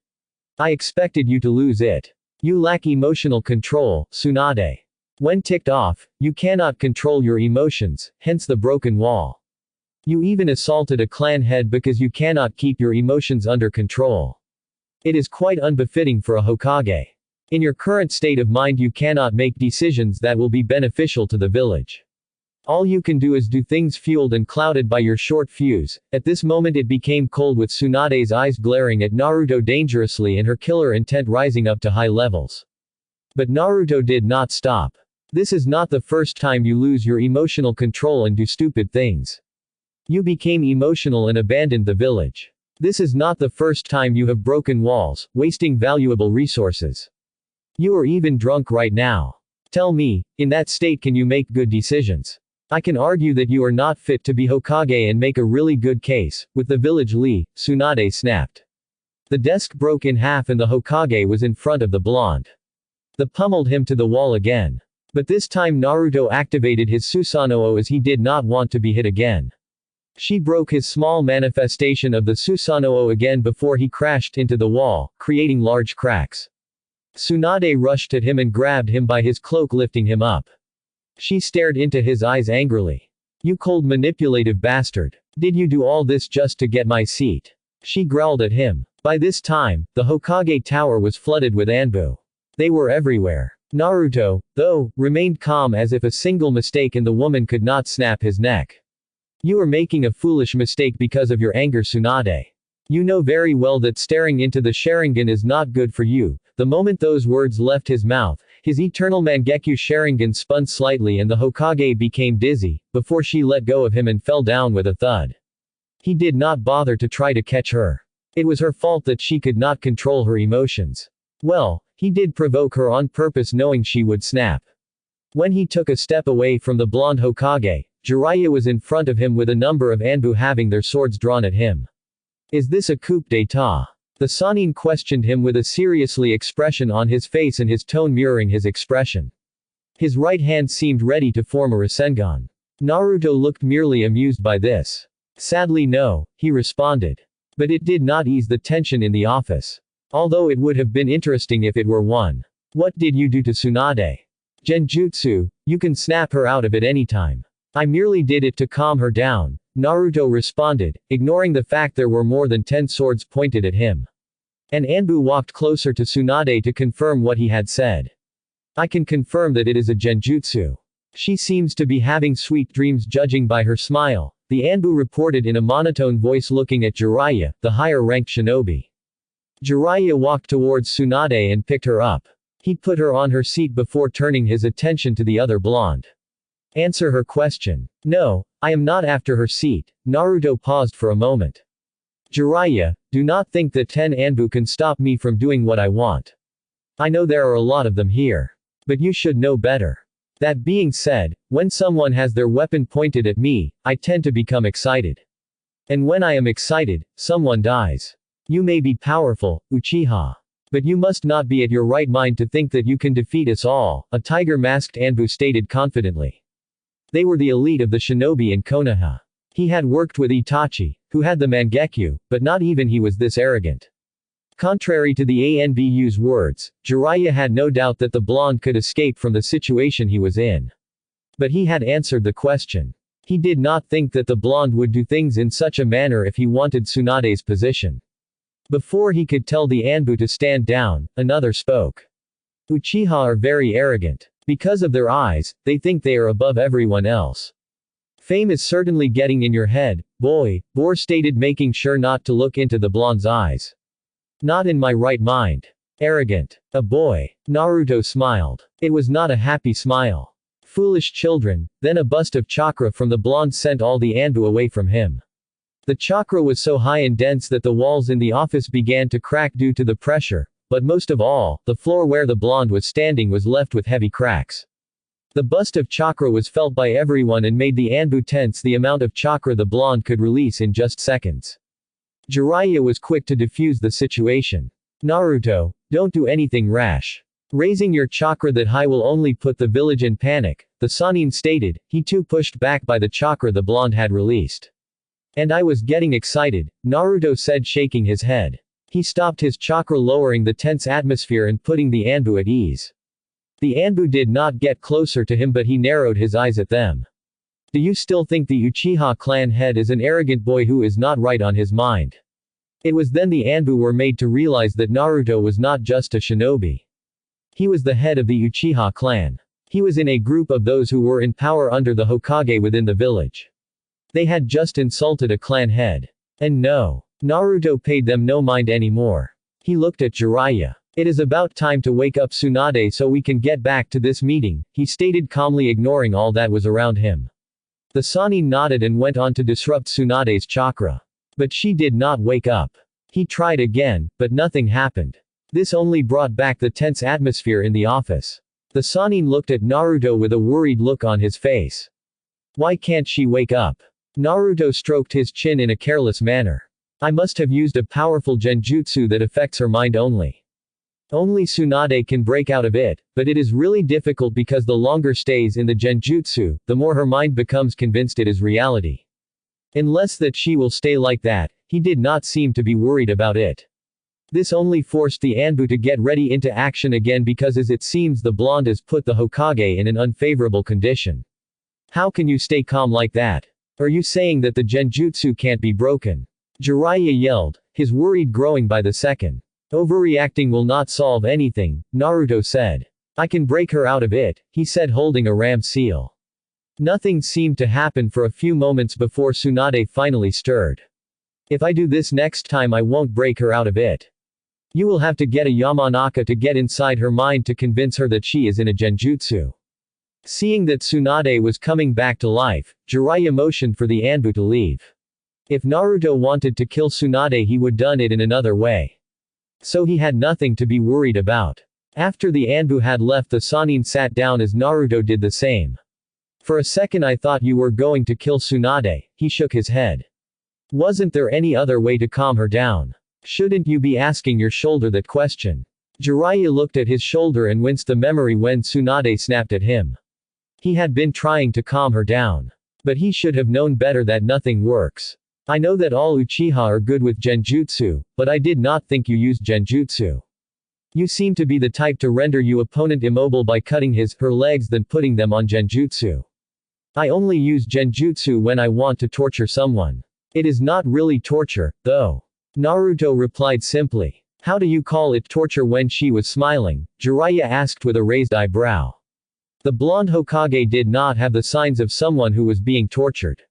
I expected you to lose it. You lack emotional control, Tsunade. When ticked off, you cannot control your emotions, hence the broken wall. You even assaulted a clan head because you cannot keep your emotions under control. It is quite unbefitting for a Hokage. In your current state of mind you cannot make decisions that will be beneficial to the village. All you can do is do things fueled and clouded by your short fuse. At this moment it became cold with Tsunade's eyes glaring at Naruto dangerously and her killer intent rising up to high levels. But Naruto did not stop. This is not the first time you lose your emotional control and do stupid things. You became emotional and abandoned the village. This is not the first time you have broken walls, wasting valuable resources. You are even drunk right now. Tell me, in that state can you make good decisions? I can argue that you are not fit to be Hokage and make a really good case. With the village Lee, Tsunade snapped. The desk broke in half and the Hokage was in front of the blonde. The pummeled him to the wall again. But this time Naruto activated his Susanoo as he did not want to be hit again. She broke his small manifestation of the Susanoo again before he crashed into the wall, creating large cracks. Tsunade rushed at him and grabbed him by his cloak, lifting him up. She stared into his eyes angrily. You cold manipulative bastard. Did you do all this just to get my seat? She growled at him. By this time, the Hokage tower was flooded with Anbu. They were everywhere. Naruto, though, remained calm as if a single mistake and the woman could not snap his neck. You are making a foolish mistake because of your anger, Tsunade. You know very well that staring into the Sharingan is not good for you. The moment those words left his mouth, his eternal Mangekyo Sharingan spun slightly and the Hokage became dizzy, before she let go of him and fell down with a thud. He did not bother to try to catch her. It was her fault that she could not control her emotions. Well, he did provoke her on purpose knowing she would snap. When he took a step away from the blonde Hokage, Jiraiya was in front of him with a number of Anbu having their swords drawn at him. Is this a coup d'état? The Sannin questioned him with a seriously expression on his face and his tone mirroring his expression. His right hand seemed ready to form a Rasengan. Naruto looked merely amused by this. Sadly no, he responded. But it did not ease the tension in the office. Although it would have been interesting if it were one. What did you do to Tsunade? Genjutsu, you can snap her out of it anytime. I merely did it to calm her down, Naruto responded, ignoring the fact there were more than 10 swords pointed at him. And Anbu walked closer to Tsunade to confirm what he had said. I can confirm that it is a genjutsu. She seems to be having sweet dreams judging by her smile, the Anbu reported in a monotone voice looking at Jiraiya, the higher-ranked shinobi. Jiraiya walked towards Tsunade and picked her up. He put her on her seat before turning his attention to the other blonde. Answer her question. No, I am not after her seat. Naruto paused for a moment. Jiraiya, do not think that 10 Anbu can stop me from doing what I want. I know there are a lot of them here. But you should know better. That being said, when someone has their weapon pointed at me, I tend to become excited. And when I am excited, someone dies. You may be powerful, Uchiha. But you must not be at your right mind to think that you can defeat us all, a tiger-masked Anbu stated confidently. They were the elite of the shinobi in Konoha. He had worked with Itachi, who had the Mangekyo, but not even he was this arrogant. Contrary to the Anbu's words, Jiraiya had no doubt that the blonde could escape from the situation he was in. But he had answered the question. He did not think that the blonde would do things in such a manner if he wanted Tsunade's position. Before he could tell the Anbu to stand down, another spoke. Uchiha are very arrogant. Because of their eyes, they think they are above everyone else. Fame is certainly getting in your head, boy, Bor stated, making sure not to look into the blonde's eyes. Not in my right mind. Arrogant. A boy. Naruto smiled. It was not a happy smile. Foolish children. Then a bust of chakra from the blonde sent all the Anbu away from him. The chakra was so high and dense that the walls in the office began to crack due to the pressure. But most of all, the floor where the blonde was standing was left with heavy cracks. The bust of chakra was felt by everyone and made the Anbu tense the amount of chakra the blonde could release in just seconds. Jiraiya was quick to defuse the situation. Naruto, don't do anything rash. Raising your chakra that high will only put the village in panic, the Sannin stated, he too pushed back by the chakra the blonde had released. And I was getting excited, Naruto said, shaking his head. He stopped his chakra, lowering the tense atmosphere and putting the Anbu at ease. The Anbu did not get closer to him, but he narrowed his eyes at them. Do you still think the Uchiha clan head is an arrogant boy who is not right on his mind? It was then the Anbu were made to realize that Naruto was not just a shinobi. He was the head of the Uchiha clan. He was in a group of those who were in power under the Hokage within the village. They had just insulted a clan head. And no. Naruto paid them no mind anymore. He looked at Jiraiya. It is about time to wake up Tsunade so we can get back to this meeting, he stated calmly, ignoring all that was around him. The Sannin nodded and went on to disrupt Tsunade's chakra. But she did not wake up. He tried again, but nothing happened. This only brought back the tense atmosphere in the office. The Sannin looked at Naruto with a worried look on his face. Why can't she wake up? Naruto stroked his chin in a careless manner. I must have used a powerful genjutsu that affects her mind only. Only Tsunade can break out of it, but it is really difficult because the longer stays in the genjutsu, the more her mind becomes convinced it is reality. Unless that she will stay like that, he did not seem to be worried about it. This only forced the Anbu to get ready into action again because as it seems the blonde has put the Hokage in an unfavorable condition. How can you stay calm like that? Are you saying that the genjutsu can't be broken? Jiraiya yelled, his worried growing by the second. Overreacting will not solve anything, Naruto said. I can break her out of it, he said holding a ram seal. Nothing seemed to happen for a few moments before Tsunade finally stirred. If I do this next time I won't break her out of it. You will have to get a Yamanaka to get inside her mind to convince her that she is in a genjutsu. Seeing that Tsunade was coming back to life, Jiraiya motioned for the Anbu to leave. If Naruto wanted to kill Tsunade he would done it in another way. So he had nothing to be worried about. After the Anbu had left the Sannin sat down as Naruto did the same. For a second I thought you were going to kill Tsunade, he shook his head. Wasn't there any other way to calm her down? Shouldn't you be asking your shoulder that question? Jiraiya looked at his shoulder and winced the memory when Tsunade snapped at him. He had been trying to calm her down. But he should have known better that nothing works. I know that all Uchiha are good with genjutsu, but I did not think you used genjutsu. You seem to be the type to render your opponent immobile by cutting her legs than putting them on genjutsu. I only use genjutsu when I want to torture someone. It is not really torture, though. Naruto replied simply. How do you call it torture when she was smiling? Jiraiya asked with a raised eyebrow. The blonde Hokage did not have the signs of someone who was being tortured.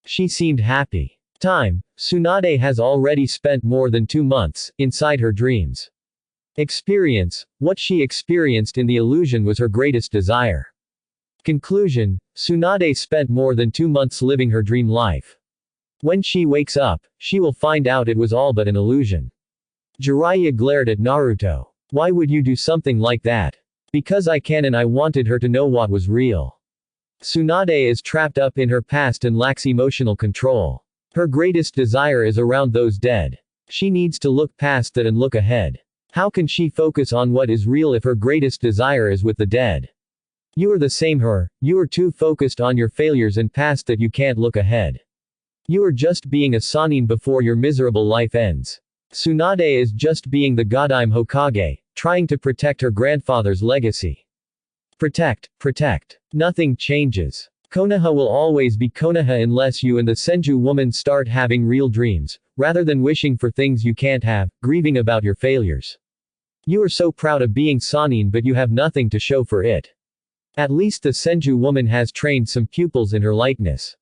She seemed happy. Tsunade has already spent more than 2 months inside her dreams. Experience, what she experienced in the illusion was her greatest desire. Conclusion, Tsunade spent more than 2 months living her dream life. When she wakes up, she will find out it was all but an illusion. Jiraiya glared at Naruto. Why would you do something like that? Because I can and I wanted her to know what was real. Tsunade is trapped up in her past and lacks emotional control. Her greatest desire is around those dead. She needs to look past that and look ahead. How can she focus on what is real if her greatest desire is with the dead? You are the same her, you are too focused on your failures and past that you can't look ahead. You are just being a Sannin before your miserable life ends. Tsunade is just being the Godime Hokage, trying to protect her grandfather's legacy. Protect. Nothing changes. Konoha will always be Konoha unless you and the Senju woman start having real dreams, rather than wishing for things you can't have, grieving about your failures. You are so proud of being Sannin but you have nothing to show for it. At least the Senju woman has trained some pupils in her likeness.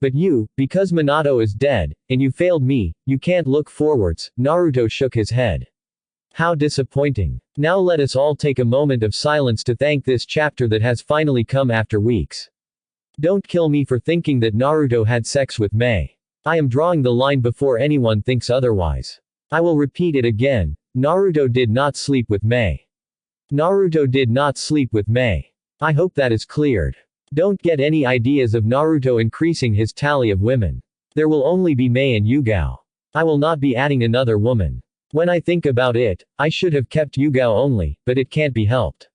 But you, because Minato is dead, and you failed me, you can't look forwards, Naruto shook his head. How disappointing. Now let us all take a moment of silence to thank this chapter that has finally come after weeks. Don't kill me for thinking that Naruto had sex with Mei. I am drawing the line before anyone thinks otherwise. I will repeat it again. Naruto did not sleep with Mei. Naruto did not sleep with Mei. I hope that is cleared. Don't get any ideas of Naruto increasing his tally of women. There will only be Mei and Yugao. I will not be adding another woman. When I think about it, I should have kept Yugao only, but it can't be helped.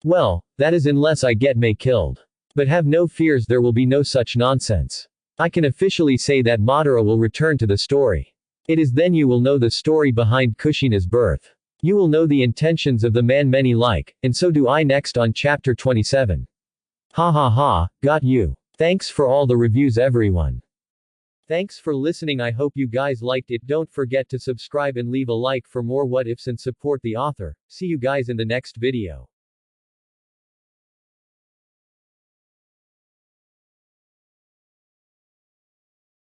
Well, that is unless I get Mei killed. But have no fears, there will be no such nonsense. I can officially say that Madara will return to the story. It is then you will know the story behind Kushina's birth. You will know the intentions of the man many like, and so do I next on chapter 27. Ha ha ha, got you. Thanks for all the reviews everyone. Thanks for listening, I hope you guys liked it. Don't forget to subscribe and leave a like for more what ifs and support the author. See you guys in the next video.